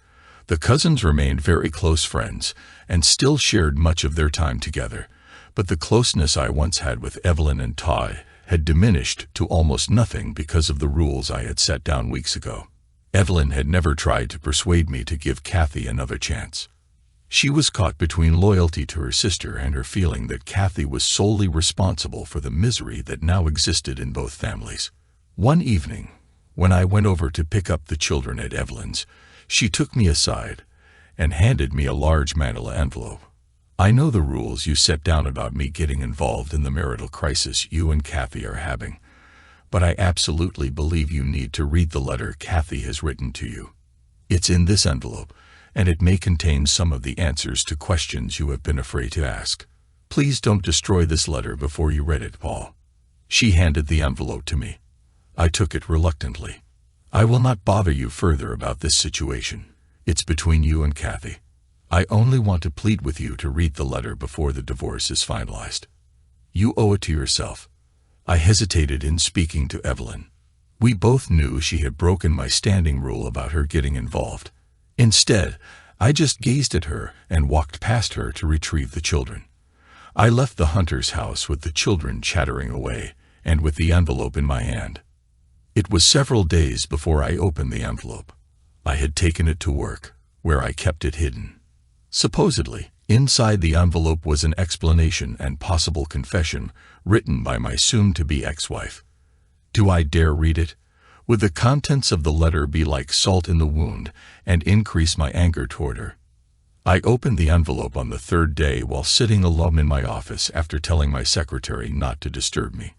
The cousins remained very close friends and still shared much of their time together, but the closeness I once had with Evelyn and Todd had diminished to almost nothing because of the rules I had set down weeks ago. Evelyn had never tried to persuade me to give Kathy another chance. She was caught between loyalty to her sister and her feeling that Kathy was solely responsible for the misery that now existed in both families. One evening, when I went over to pick up the children at Evelyn's, she took me aside and handed me a large manila envelope. "I know the rules you set down about me getting involved in the marital crisis you and Kathy are having, but I absolutely believe you need to read the letter Kathy has written to you. It's in this envelope, and it may contain some of the answers to questions you have been afraid to ask. Please don't destroy this letter before you read it, Paul." She handed the envelope to me. I took it reluctantly. "I will not bother you further about this situation. It's between you and Kathy. I only want to plead with you to read the letter before the divorce is finalized. You owe it to yourself." I hesitated in speaking to Evelyn. We both knew she had broken my standing rule about her getting involved. Instead, I just gazed at her and walked past her to retrieve the children. I left the Hunter's house with the children chattering away and with the envelope in my hand. It was several days before I opened the envelope. I had taken it to work, where I kept it hidden. Supposedly, inside the envelope was an explanation and possible confession written by my soon-to-be ex-wife. Do I dare read it? Would the contents of the letter be like salt in the wound and increase my anger toward her? I opened the envelope on the third day while sitting alone in my office after telling my secretary not to disturb me.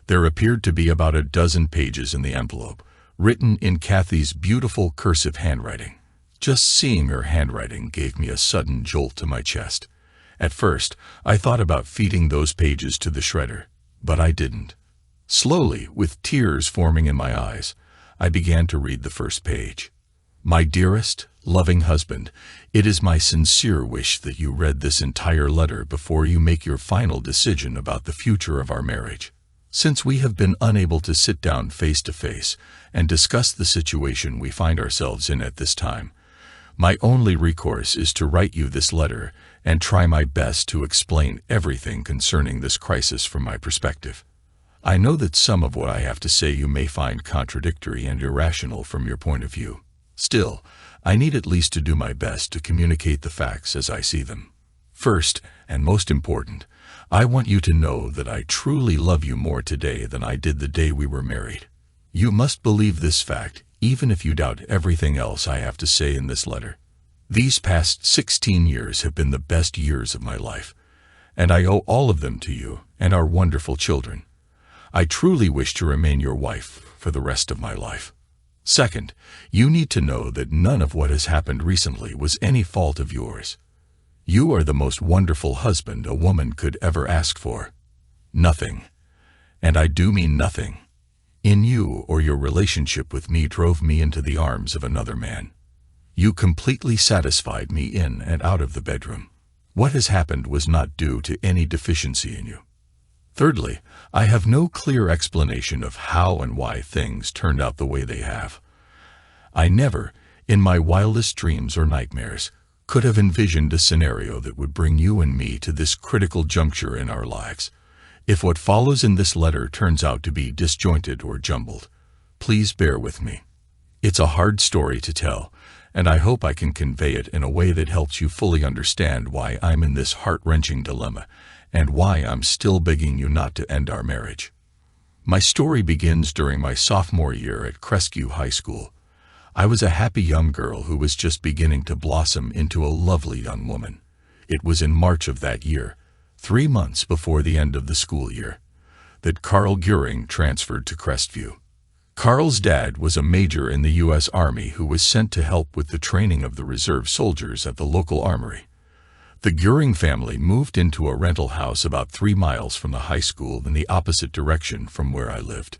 There appeared to be about a dozen pages in the envelope, written in Kathy's beautiful cursive handwriting. Just seeing her handwriting gave me a sudden jolt to my chest. At first, I thought about feeding those pages to the shredder, but I didn't. Slowly, with tears forming in my eyes, I began to read the first page. "My dearest, loving husband, it is my sincere wish that you read this entire letter before you make your final decision about the future of our marriage. Since we have been unable to sit down face to face and discuss the situation we find ourselves in at this time, my only recourse is to write you this letter and try my best to explain everything concerning this crisis from my perspective. I know that some of what I have to say you may find contradictory and irrational from your point of view. Still, I need at least to do my best to communicate the facts as I see them. First, and most important, I want you to know that I truly love you more today than I did the day we were married. You must believe this fact, even if you doubt everything else I have to say in this letter. These past 16 years have been the best years of my life, and I owe all of them to you and our wonderful children. I truly wish to remain your wife for the rest of my life. Second, you need to know that none of what has happened recently was any fault of yours. You are the most wonderful husband a woman could ever ask for. Nothing, and I do mean nothing, in you or your relationship with me drove me into the arms of another man. You completely satisfied me in and out of the bedroom. What has happened was not due to any deficiency in you. Thirdly, I have no clear explanation of how and why things turned out the way they have. I never, in my wildest dreams or nightmares, could have envisioned a scenario that would bring you and me to this critical juncture in our lives. If what follows in this letter turns out to be disjointed or jumbled, please bear with me. It's a hard story to tell, and I hope I can convey it in a way that helps you fully understand why I'm in this heart-wrenching dilemma and why I'm still begging you not to end our marriage. My story begins during my sophomore year at Crestview High School. I was a happy young girl who was just beginning to blossom into a lovely young woman. It was in March of that year, 3 months before the end of the school year, that Carl Göring transferred to Crestview. Carl's dad was a major in the U.S. Army who was sent to help with the training of the reserve soldiers at the local armory. The Göring family moved into a rental house about 3 miles from the high school in the opposite direction from where I lived.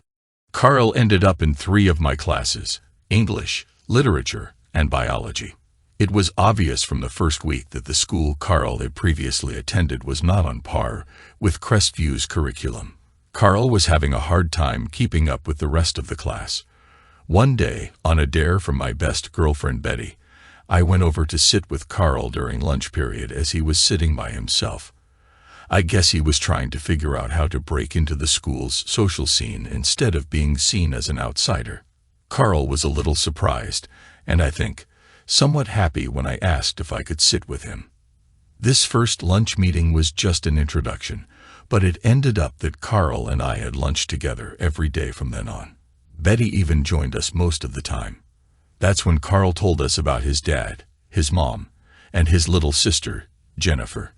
Carl ended up in 3 of my classes: English, literature, and biology. It was obvious from the first week that the school Carl had previously attended was not on par with Crestview's curriculum. Carl was having a hard time keeping up with the rest of the class. One day, on a dare from my best girlfriend Betty, I went over to sit with Carl during lunch period as he was sitting by himself. I guess he was trying to figure out how to break into the school's social scene instead of being seen as an outsider. Carl was a little surprised, and I think, somewhat happy when I asked if I could sit with him. This first lunch meeting was just an introduction, but it ended up that Carl and I had lunch together every day from then on. Betty even joined us most of the time. That's when Carl told us about his dad, his mom, and his little sister, Jennifer.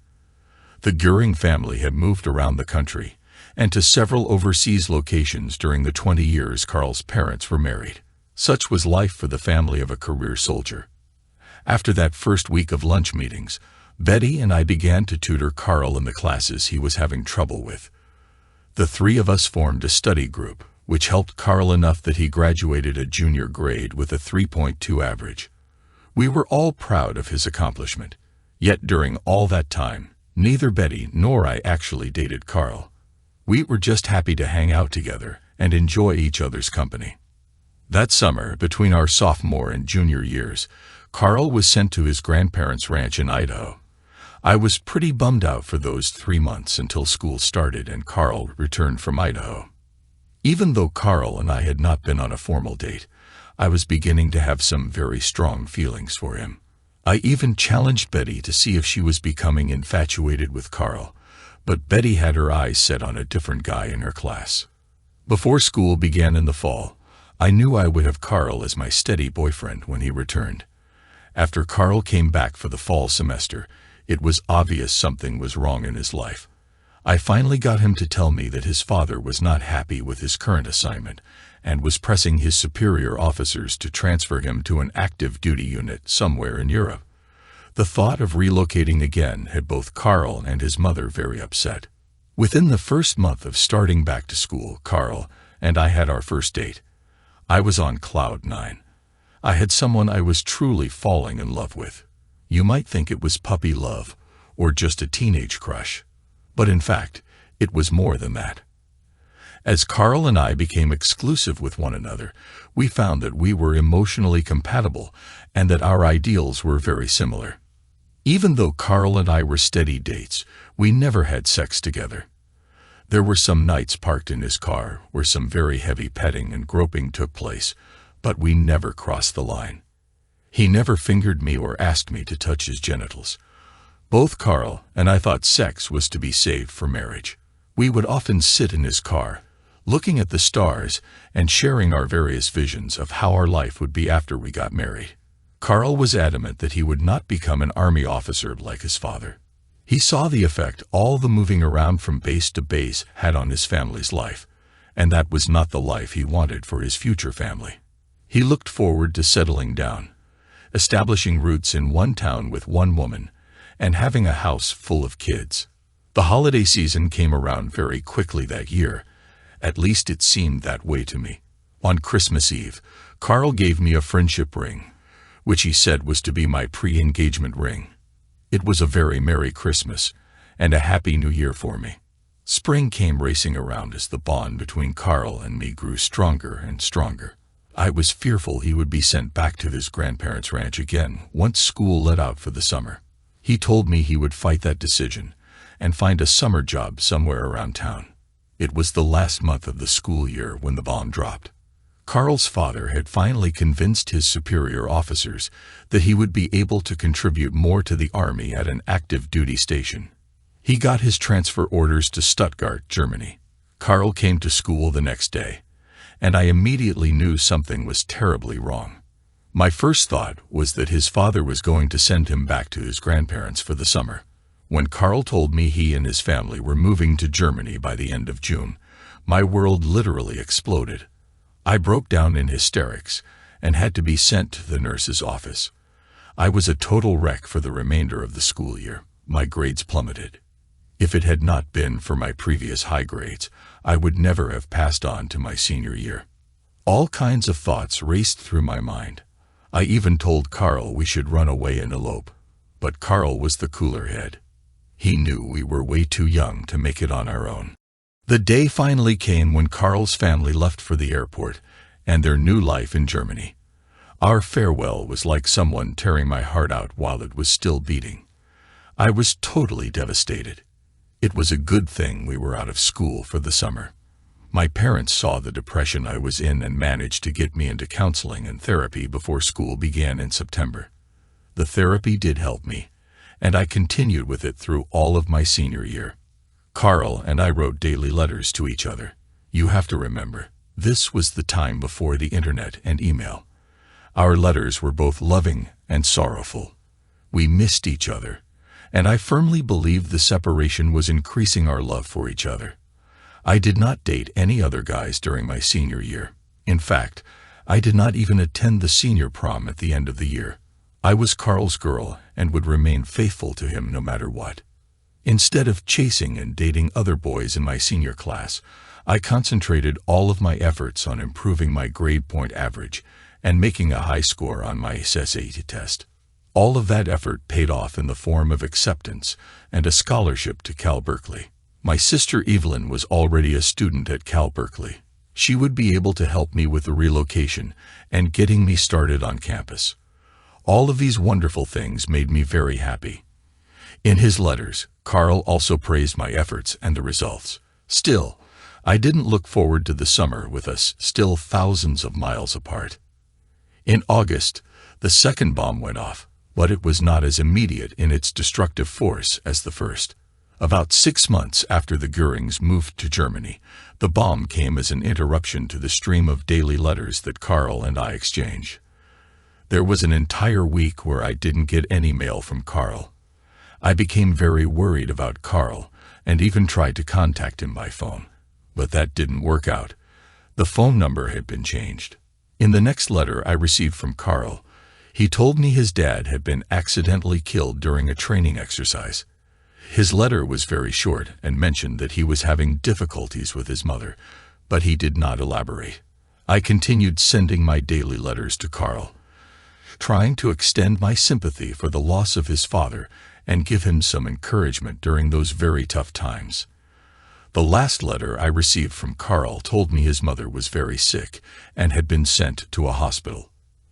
The Göring family had moved around the country and to several overseas locations during the 20 years Carl's parents were married. Such was life for the family of a career soldier. After that first week of lunch meetings, Betty and I began to tutor Carl in the classes he was having trouble with. The 3 of us formed a study group, which helped Carl enough that he graduated a junior grade with a 3.2 average. We were all proud of his accomplishment, yet during all that time, neither Betty nor I actually dated Carl. We were just happy to hang out together and enjoy each other's company. That summer, between our sophomore and junior years, Carl was sent to his grandparents' ranch in Idaho. I was pretty bummed out for those 3 months until school started and Carl returned from Idaho. Even though Carl and I had not been on a formal date, I was beginning to have some very strong feelings for him. I even challenged Betty to see if she was becoming infatuated with Carl, but Betty had her eyes set on a different guy in her class. Before school began in the fall, I knew I would have Carl as my steady boyfriend when he returned. After Carl came back for the fall semester, it was obvious something was wrong in his life. I finally got him to tell me that his father was not happy with his current assignment and was pressing his superior officers to transfer him to an active duty unit somewhere in Europe. The thought of relocating again had both Carl and his mother very upset. Within the first month of starting back to school, Carl and I had our first date. I was on cloud 9. I had someone I was truly falling in love with. You might think it was puppy love or just a teenage crush. But in fact, it was more than that. As Carl and I became exclusive with one another, we found that we were emotionally compatible and that our ideals were very similar. Even though Carl and I were steady dates, we never had sex together. There were some nights parked in his car where some very heavy petting and groping took place, but we never crossed the line. He never fingered me or asked me to touch his genitals. Both Carl and I thought sex was to be saved for marriage. We would often sit in his car, looking at the stars and sharing our various visions of how our life would be after we got married. Carl was adamant that he would not become an army officer like his father. He saw the effect all the moving around from base to base had on his family's life, and that was not the life he wanted for his future family. He looked forward to settling down, establishing roots in one town with one woman, and having a house full of kids. The holiday season came around very quickly that year. At least it seemed that way to me. On Christmas Eve, Carl gave me a friendship ring, which he said was to be my pre-engagement ring. It was a very Merry Christmas and a Happy New Year for me. Spring came racing around as the bond between Carl and me grew stronger and stronger. I was fearful he would be sent back to his grandparents' ranch again once school let out for the summer. He told me he would fight that decision and find a summer job somewhere around town. It was the last month of the school year when the bomb dropped. Carl's father had finally convinced his superior officers that he would be able to contribute more to the army at an active duty station. He got his transfer orders to Stuttgart, Germany. Carl came to school the next day, and I immediately knew something was terribly wrong. My first thought was that his father was going to send him back to his grandparents for the summer. When Carl told me he and his family were moving to Germany by the end of June, my world literally exploded. I broke down in hysterics and had to be sent to the nurse's office. I was a total wreck for the remainder of the school year. My grades plummeted. If it had not been for my previous high grades, I would never have passed on to my senior year. All kinds of thoughts raced through my mind. I even told Carl we should run away and elope. But Carl was the cooler head. He knew we were way too young to make it on our own. The day finally came when Carl's family left for the airport and their new life in Germany. Our farewell was like someone tearing my heart out while it was still beating. I was totally devastated. It was a good thing we were out of school for the summer. My parents saw the depression I was in and managed to get me into counseling and therapy before school began in September. The therapy did help me, and I continued with it through all of my senior year. Carl and I wrote daily letters to each other. You have to remember, this was the time before the internet and email. Our letters were both loving and sorrowful. We missed each other, and I firmly believed the separation was increasing our love for each other. I did not date any other guys during my senior year. In fact, I did not even attend the senior prom at the end of the year. I was Carl's girl and would remain faithful to him no matter what. Instead of chasing and dating other boys in my senior class, I concentrated all of my efforts on improving my grade point average and making a high score on my SAT test. All of that effort paid off in the form of acceptance and a scholarship to Cal Berkeley. My sister Evelyn was already a student at Cal Berkeley. She would be able to help me with the relocation and getting me started on campus. All of these wonderful things made me very happy. In his letters, Carl also praised my efforts and the results. Still, I didn't look forward to the summer with us still thousands of miles apart. In August, the second bomb went off, but it was not as immediate in its destructive force as the first. About 6 months after the Goerings moved to Germany, the bomb came as an interruption to the stream of daily letters that Carl and I exchanged. There was an entire week where I didn't get any mail from Carl. I became very worried about Carl and even tried to contact him by phone. But that didn't work out. The phone number had been changed. In the next letter I received from Carl, he told me his dad had been accidentally killed during a training exercise. His letter was very short and mentioned that he was having difficulties with his mother, but he did not elaborate. I continued sending my daily letters to Carl, trying to extend my sympathy for the loss of his father and give him some encouragement during those very tough times. The last letter I received from Carl told me his mother was very sick and had been sent to a hospital.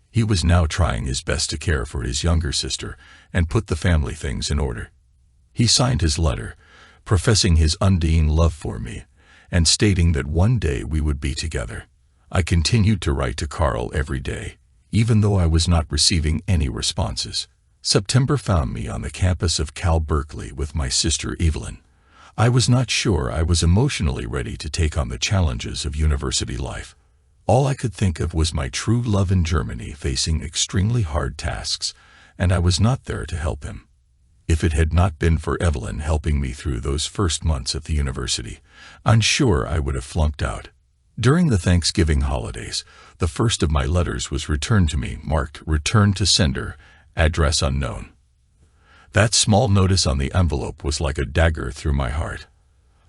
He was now trying his best to care for his younger sister and put the family things in order. He signed his letter, professing his undying love for me and stating that one day we would be together. I continued to write to Carl every day, even though I was not receiving any responses. September found me on the campus of Cal Berkeley with my sister Evelyn. I was not sure I was emotionally ready to take on the challenges of university life. All I could think of was my true love in Germany facing extremely hard tasks, and I was not there to help him. If it had not been for Evelyn helping me through those first months at the university, I'm sure I would have flunked out. During the Thanksgiving holidays, the first of my letters was returned to me, marked "Return to Sender, Address Unknown." That small notice on the envelope was like a dagger through my heart.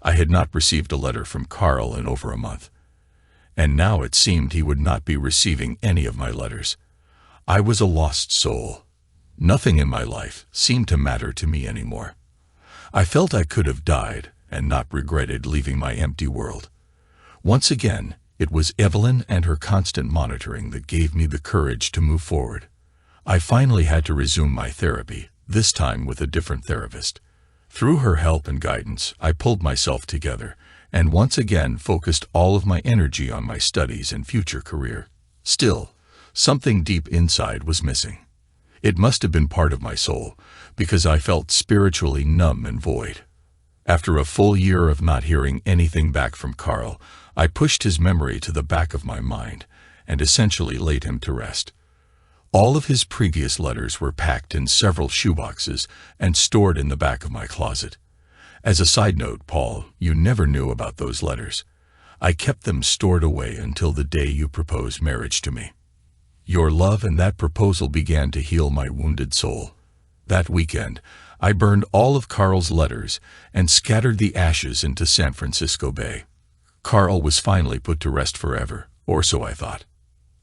I had not received a letter from Carl in over a month, and now it seemed he would not be receiving any of my letters. I was a lost soul. Nothing in my life seemed to matter to me anymore. I felt I could have died and not regretted leaving my empty world. Once again, it was Evelyn and her constant monitoring that gave me the courage to move forward. I finally had to resume my therapy, this time with a different therapist. Through her help and guidance, I pulled myself together and once again focused all of my energy on my studies and future career. Still, something deep inside was missing. It must have been part of my soul, because I felt spiritually numb and void. After a full year of not hearing anything back from Carl, I pushed his memory to the back of my mind and essentially laid him to rest. All of his previous letters were packed in several shoeboxes and stored in the back of my closet. As a side note, Paul, you never knew about those letters. I kept them stored away until the day you proposed marriage to me. Your love and that proposal began to heal my wounded soul. That weekend, I burned all of Carl's letters and scattered the ashes into San Francisco Bay. Carl was finally put to rest forever, or so I thought.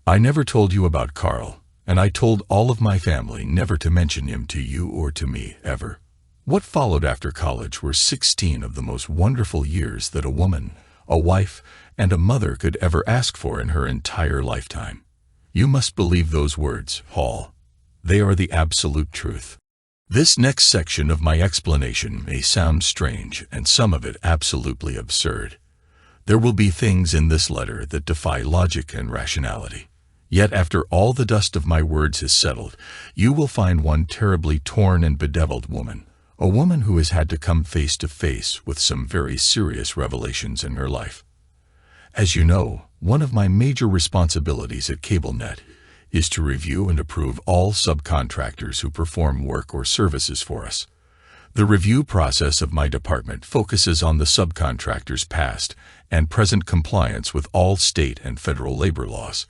I never told you about Carl, and I told all of my family never to mention him to you or to me, ever. What followed after college were 16 of the most wonderful years that a woman, a wife, and a mother could ever ask for in her entire lifetime. You must believe those words, Paul. They are the absolute truth. This next section of my explanation may sound strange and some of it absolutely absurd. There will be things in this letter that defy logic and rationality. Yet after all the dust of my words has settled, you will find one terribly torn and bedeviled woman, a woman who has had to come face to face with some very serious revelations in her life. As you know, one of my major responsibilities at CableNet is to review and approve all subcontractors who perform work or services for us. The review process of my department focuses on the subcontractor's past and present compliance with all state and federal labor laws.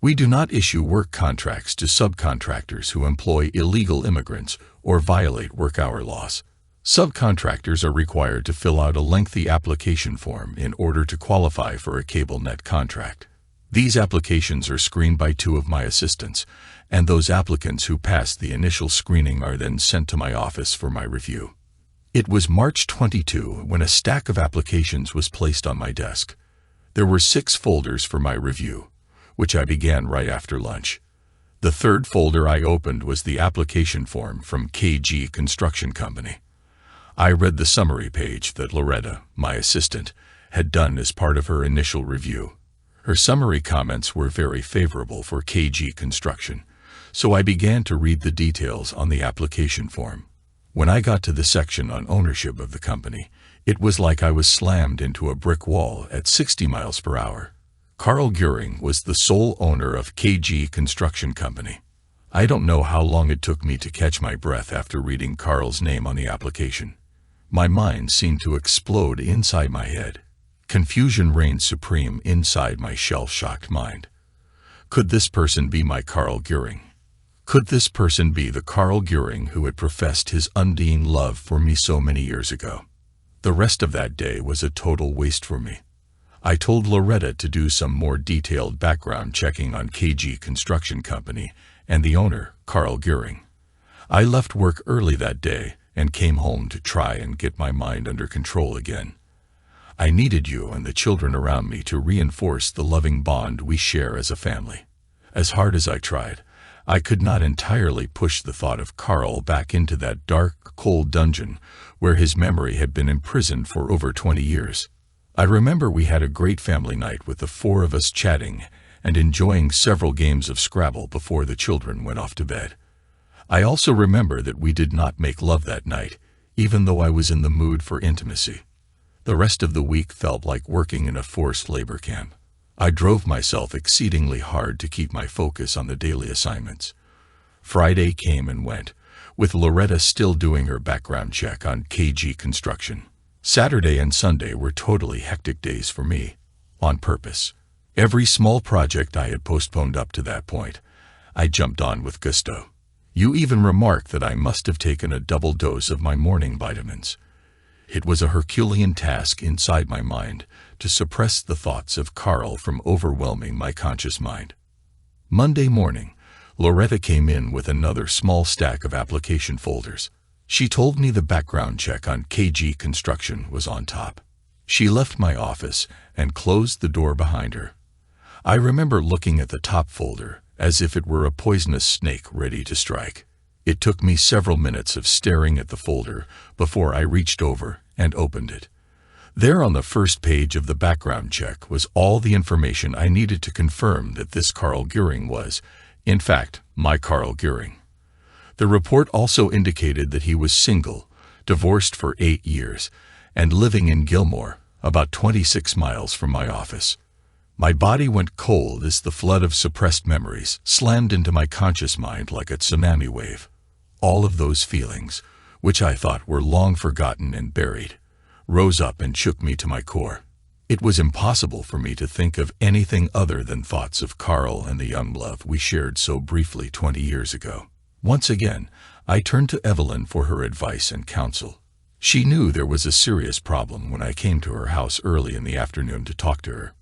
We do not issue work contracts to subcontractors who employ illegal immigrants or violate work-hour laws. Subcontractors are required to fill out a lengthy application form in order to qualify for a CableNet contract. These applications are screened by 2 of my assistants, and those applicants who pass the initial screening are then sent to my office for my review. It was March 22 when a stack of applications was placed on my desk. There were 6 folders for my review, which I began right after lunch. The third folder I opened was the application form from KG Construction Company. I read the summary page that Loretta, my assistant, had done as part of her initial review. Her summary comments were very favorable for KG Construction, so I began to read the details on the application form. When I got to the section on ownership of the company, it was like I was slammed into a brick wall at 60 miles per hour. Carl Goering was the sole owner of KG Construction Company. I don't know how long it took me to catch my breath after reading Carl's name on the application. My mind seemed to explode inside my head. Confusion reigned supreme inside my shell-shocked mind. Could this person be my Carl Goering? Could this person be the Carl Goering who had professed his undying love for me so many years ago? The rest of that day was a total waste for me. I told Loretta to do some more detailed background checking on KG Construction Company and the owner, Carl Goering. I left work early that day and came home to try and get my mind under control again. I needed you and the children around me to reinforce the loving bond we share as a family. As hard as I tried, I could not entirely push the thought of Carl back into that dark, cold dungeon where his memory had been imprisoned for over 20 years. I remember we had a great family night with the 4 of us chatting and enjoying several games of Scrabble before the children went off to bed. I also remember that we did not make love that night, even though I was in the mood for intimacy. The rest of the week felt like working in a forced labor camp. I drove myself exceedingly hard to keep my focus on the daily assignments. Friday came and went, with Loretta still doing her background check on KG Construction. Saturday and Sunday were totally hectic days for me, on purpose. Every small project I had postponed up to that point, I jumped on with gusto. You even remarked that I must have taken a double dose of my morning vitamins. It was a Herculean task inside my mind to suppress the thoughts of Carl from overwhelming my conscious mind. Monday morning, Loretta came in with another small stack of application folders. She told me the background check on KG Construction was on top. She left my office and closed the door behind her. I remember looking at the top folder as if it were a poisonous snake ready to strike. It took me several minutes of staring at the folder before I reached over and opened it. There on the first page of the background check was all the information I needed to confirm that this Carl Goering was, in fact, my Carl Goering. The report also indicated that he was single, divorced for 8 years, and living in Gilmore, about 26 miles from my office. My body went cold as the flood of suppressed memories slammed into my conscious mind like a tsunami wave. All of those feelings, which I thought were long forgotten and buried, rose up and shook me to my core. It was impossible for me to think of anything other than thoughts of Carl and the young love we shared so briefly 20 years ago. Once again, I turned to Evelyn for her advice and counsel. She knew there was a serious problem when I came to her house early in the afternoon to talk to her.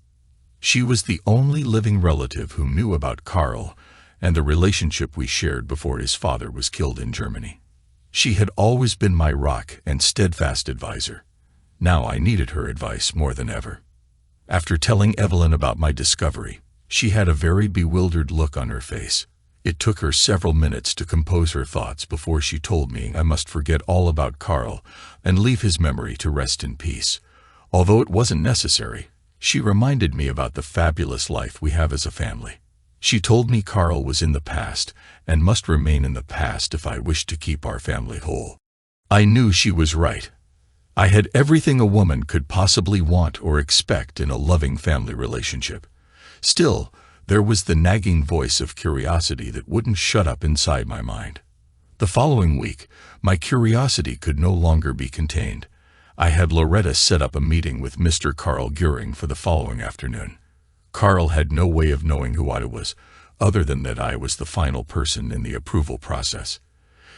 She was the only living relative who knew about Carl and the relationship we shared before his father was killed in Germany. She had always been my rock and steadfast advisor. Now I needed her advice more than ever. After telling Evelyn about my discovery, she had a very bewildered look on her face. It took her several minutes to compose her thoughts before she told me I must forget all about Carl and leave his memory to rest in peace. Although it wasn't necessary, she reminded me about the fabulous life we have as a family. She told me Carl was in the past and must remain in the past if I wished to keep our family whole. I knew she was right. I had everything a woman could possibly want or expect in a loving family relationship. Still, there was the nagging voice of curiosity that wouldn't shut up inside my mind. The following week, my curiosity could no longer be contained. I had Loretta set up a meeting with Mr. Carl Göring for the following afternoon. Carl had no way of knowing who I was, other than that I was the final person in the approval process.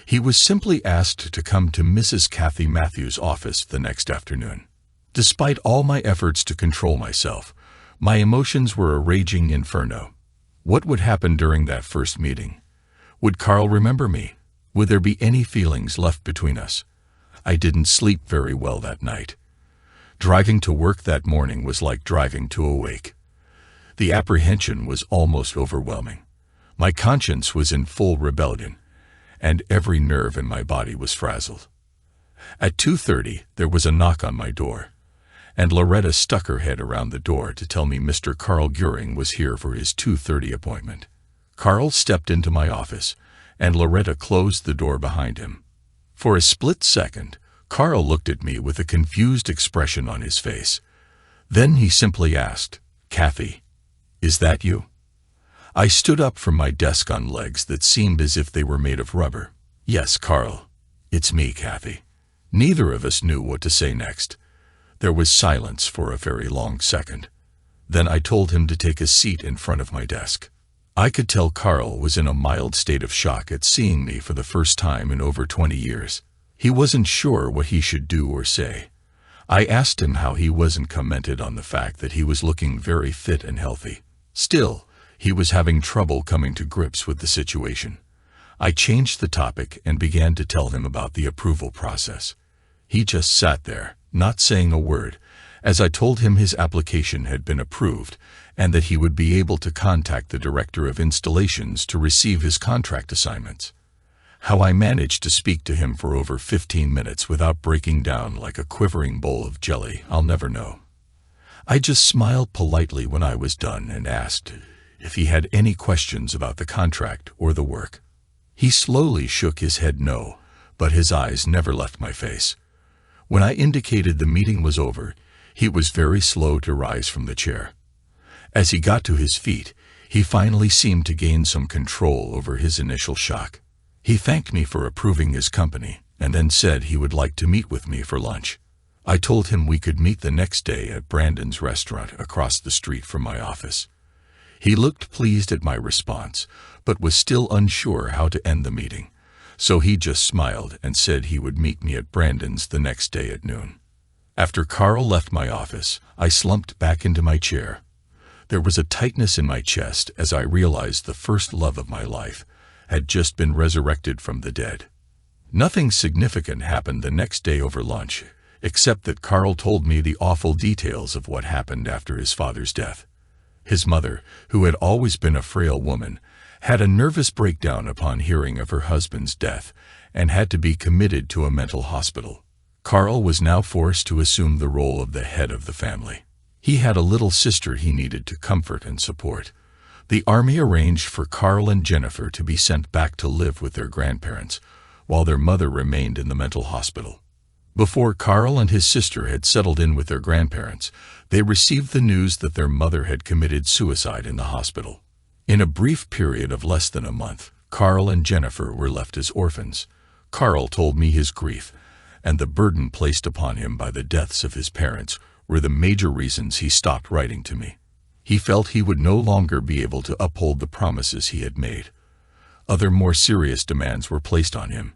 He was simply asked to come to Mrs. Kathy Matthews' office the next afternoon. Despite all my efforts to control myself, my emotions were a raging inferno. What would happen during that first meeting? Would Carl remember me? Would there be any feelings left between us? I didn't sleep very well that night. Driving to work that morning was like driving to a wake. The apprehension was almost overwhelming. My conscience was in full rebellion, and every nerve in my body was frazzled. At 2:30, there was a knock on my door, and Loretta stuck her head around the door to tell me Mr. Carl Göring was here for his 2:30 appointment. Carl stepped into my office, and Loretta closed the door behind him. For a split second, Carl looked at me with a confused expression on his face. Then he simply asked, "Kathy, is that you?" I stood up from my desk on legs that seemed as if they were made of rubber. "Yes, Carl. It's me, Kathy." Neither of us knew what to say next. There was silence for a very long second. Then I told him to take a seat in front of my desk. I could tell Carl was in a mild state of shock at seeing me for the first time in over 20 years. He wasn't sure what he should do or say. I asked him how he wasn't commented on the fact that he was looking very fit and healthy. Still, he was having trouble coming to grips with the situation. I changed the topic and began to tell him about the approval process. He just sat there, not saying a word, as I told him his application had been approved and that he would be able to contact the director of installations to receive his contract assignments. How I managed to speak to him for over 15 minutes without breaking down like a quivering bowl of jelly, I'll never know. I just smiled politely when I was done and asked if he had any questions about the contract or the work. He slowly shook his head no, but his eyes never left my face. When I indicated the meeting was over, he was very slow to rise from the chair. As he got to his feet, he finally seemed to gain some control over his initial shock. He thanked me for approving his company and then said he would like to meet with me for lunch. I told him we could meet the next day at Brandon's restaurant across the street from my office. He looked pleased at my response, but was still unsure how to end the meeting, so he just smiled and said he would meet me at Brandon's the next day at noon. After Carl left my office, I slumped back into my chair. There was a tightness in my chest as I realized the first love of my life had just been resurrected from the dead. Nothing significant happened the next day over lunch, except that Carl told me the awful details of what happened after his father's death. His mother, who had always been a frail woman, had a nervous breakdown upon hearing of her husband's death and had to be committed to a mental hospital. Carl was now forced to assume the role of the head of the family. He had a little sister he needed to comfort and support. The army arranged for Carl and Jennifer to be sent back to live with their grandparents, while their mother remained in the mental hospital. Before Carl and his sister had settled in with their grandparents, they received the news that their mother had committed suicide in the hospital. In a brief period of less than a month, Carl and Jennifer were left as orphans. Carl told me his grief, and the burden placed upon him by the deaths of his parents were the major reasons he stopped writing to me. He felt he would no longer be able to uphold the promises he had made. Other more serious demands were placed on him,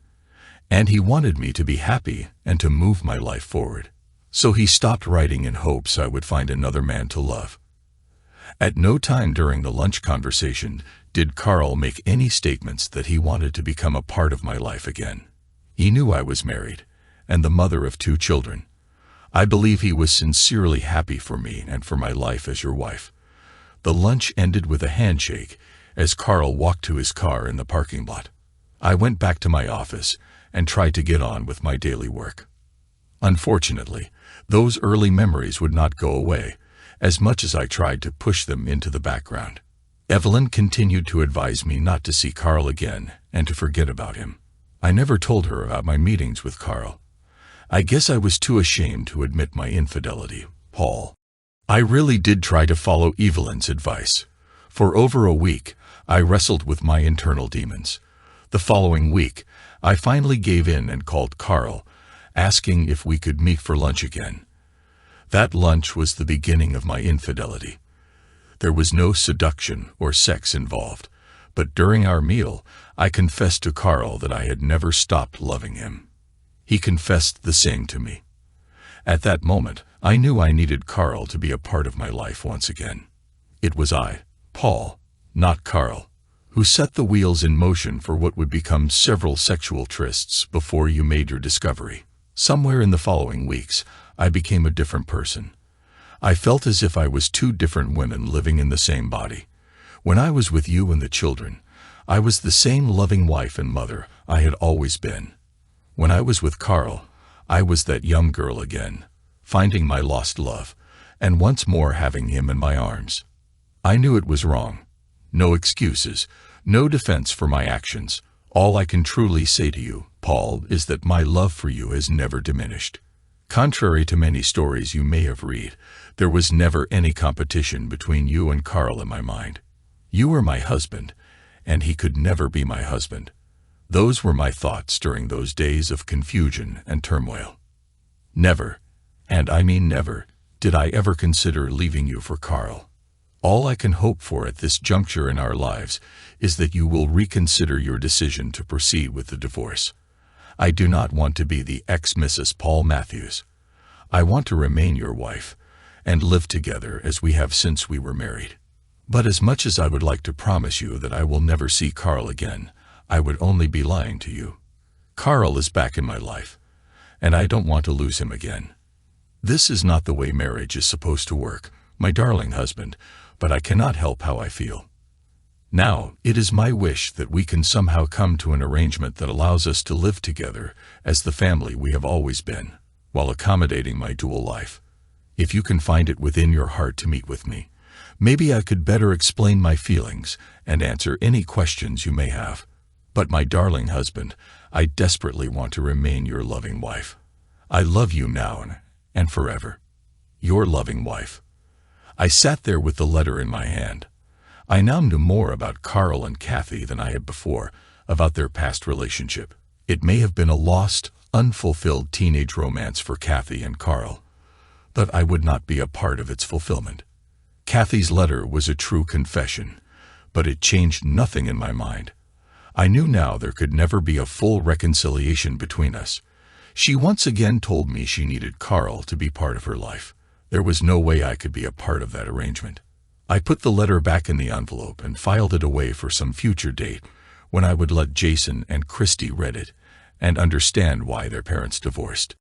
and he wanted me to be happy and to move my life forward. So he stopped writing in hopes I would find another man to love. At no time during the lunch conversation did Carl make any statements that he wanted to become a part of my life again. He knew I was married and the mother of 2 children. I believe he was sincerely happy for me and for my life as your wife. The lunch ended with a handshake as Carl walked to his car in the parking lot. I went back to my office and tried to get on with my daily work. Unfortunately, those early memories would not go away, as much as I tried to push them into the background. Evelyn continued to advise me not to see Carl again and to forget about him. I never told her about my meetings with Carl. I guess I was too ashamed to admit my infidelity, Paul. I really did try to follow Evelyn's advice. For over a week, I wrestled with my internal demons. The following week, I finally gave in and called Carl, asking if we could meet for lunch again. That lunch was the beginning of my infidelity. There was no seduction or sex involved, but during our meal, I confessed to Carl that I had never stopped loving him. He confessed the same to me. At that moment, I knew I needed Carl to be a part of my life once again. It was I, Paul, not Carl, who set the wheels in motion for what would become several sexual trysts before you made your discovery. Somewhere in the following weeks, I became a different person. I felt as if I was 2 different women living in the same body. When I was with you and the children, I was the same loving wife and mother I had always been. When I was with Carl, I was that young girl again, finding my lost love, and once more having him in my arms. I knew it was wrong. No excuses, no defense for my actions. All I can truly say to you, Paul, is that my love for you has never diminished. Contrary to many stories you may have read, there was never any competition between you and Carl in my mind. You were my husband, and he could never be my husband. Those were my thoughts during those days of confusion and turmoil. Never, and I mean never, did I ever consider leaving you for Carl. All I can hope for at this juncture in our lives is that you will reconsider your decision to proceed with the divorce. I do not want to be the ex-Mrs. Paul Matthews. I want to remain your wife and live together as we have since we were married. But as much as I would like to promise you that I will never see Carl again, I would only be lying to you. Carl is back in my life, and I don't want to lose him again. This is not the way marriage is supposed to work, my darling husband, but I cannot help how I feel. Now, it is my wish that we can somehow come to an arrangement that allows us to live together as the family we have always been, while accommodating my dual life. If you can find it within your heart to meet with me, maybe I could better explain my feelings and answer any questions you may have. But my darling husband, I desperately want to remain your loving wife. I love you now and forever. Your loving wife. I sat there with the letter in my hand. I now knew more about Carl and Kathy than I had before, about their past relationship. It may have been a lost, unfulfilled teenage romance for Kathy and Carl, but I would not be a part of its fulfillment. Kathy's letter was a true confession, but it changed nothing in my mind. I knew now there could never be a full reconciliation between us. She once again told me she needed Carl to be part of her life. There was no way I could be a part of that arrangement. I put the letter back in the envelope and filed it away for some future date when I would let Jason and Christy read it and understand why their parents divorced.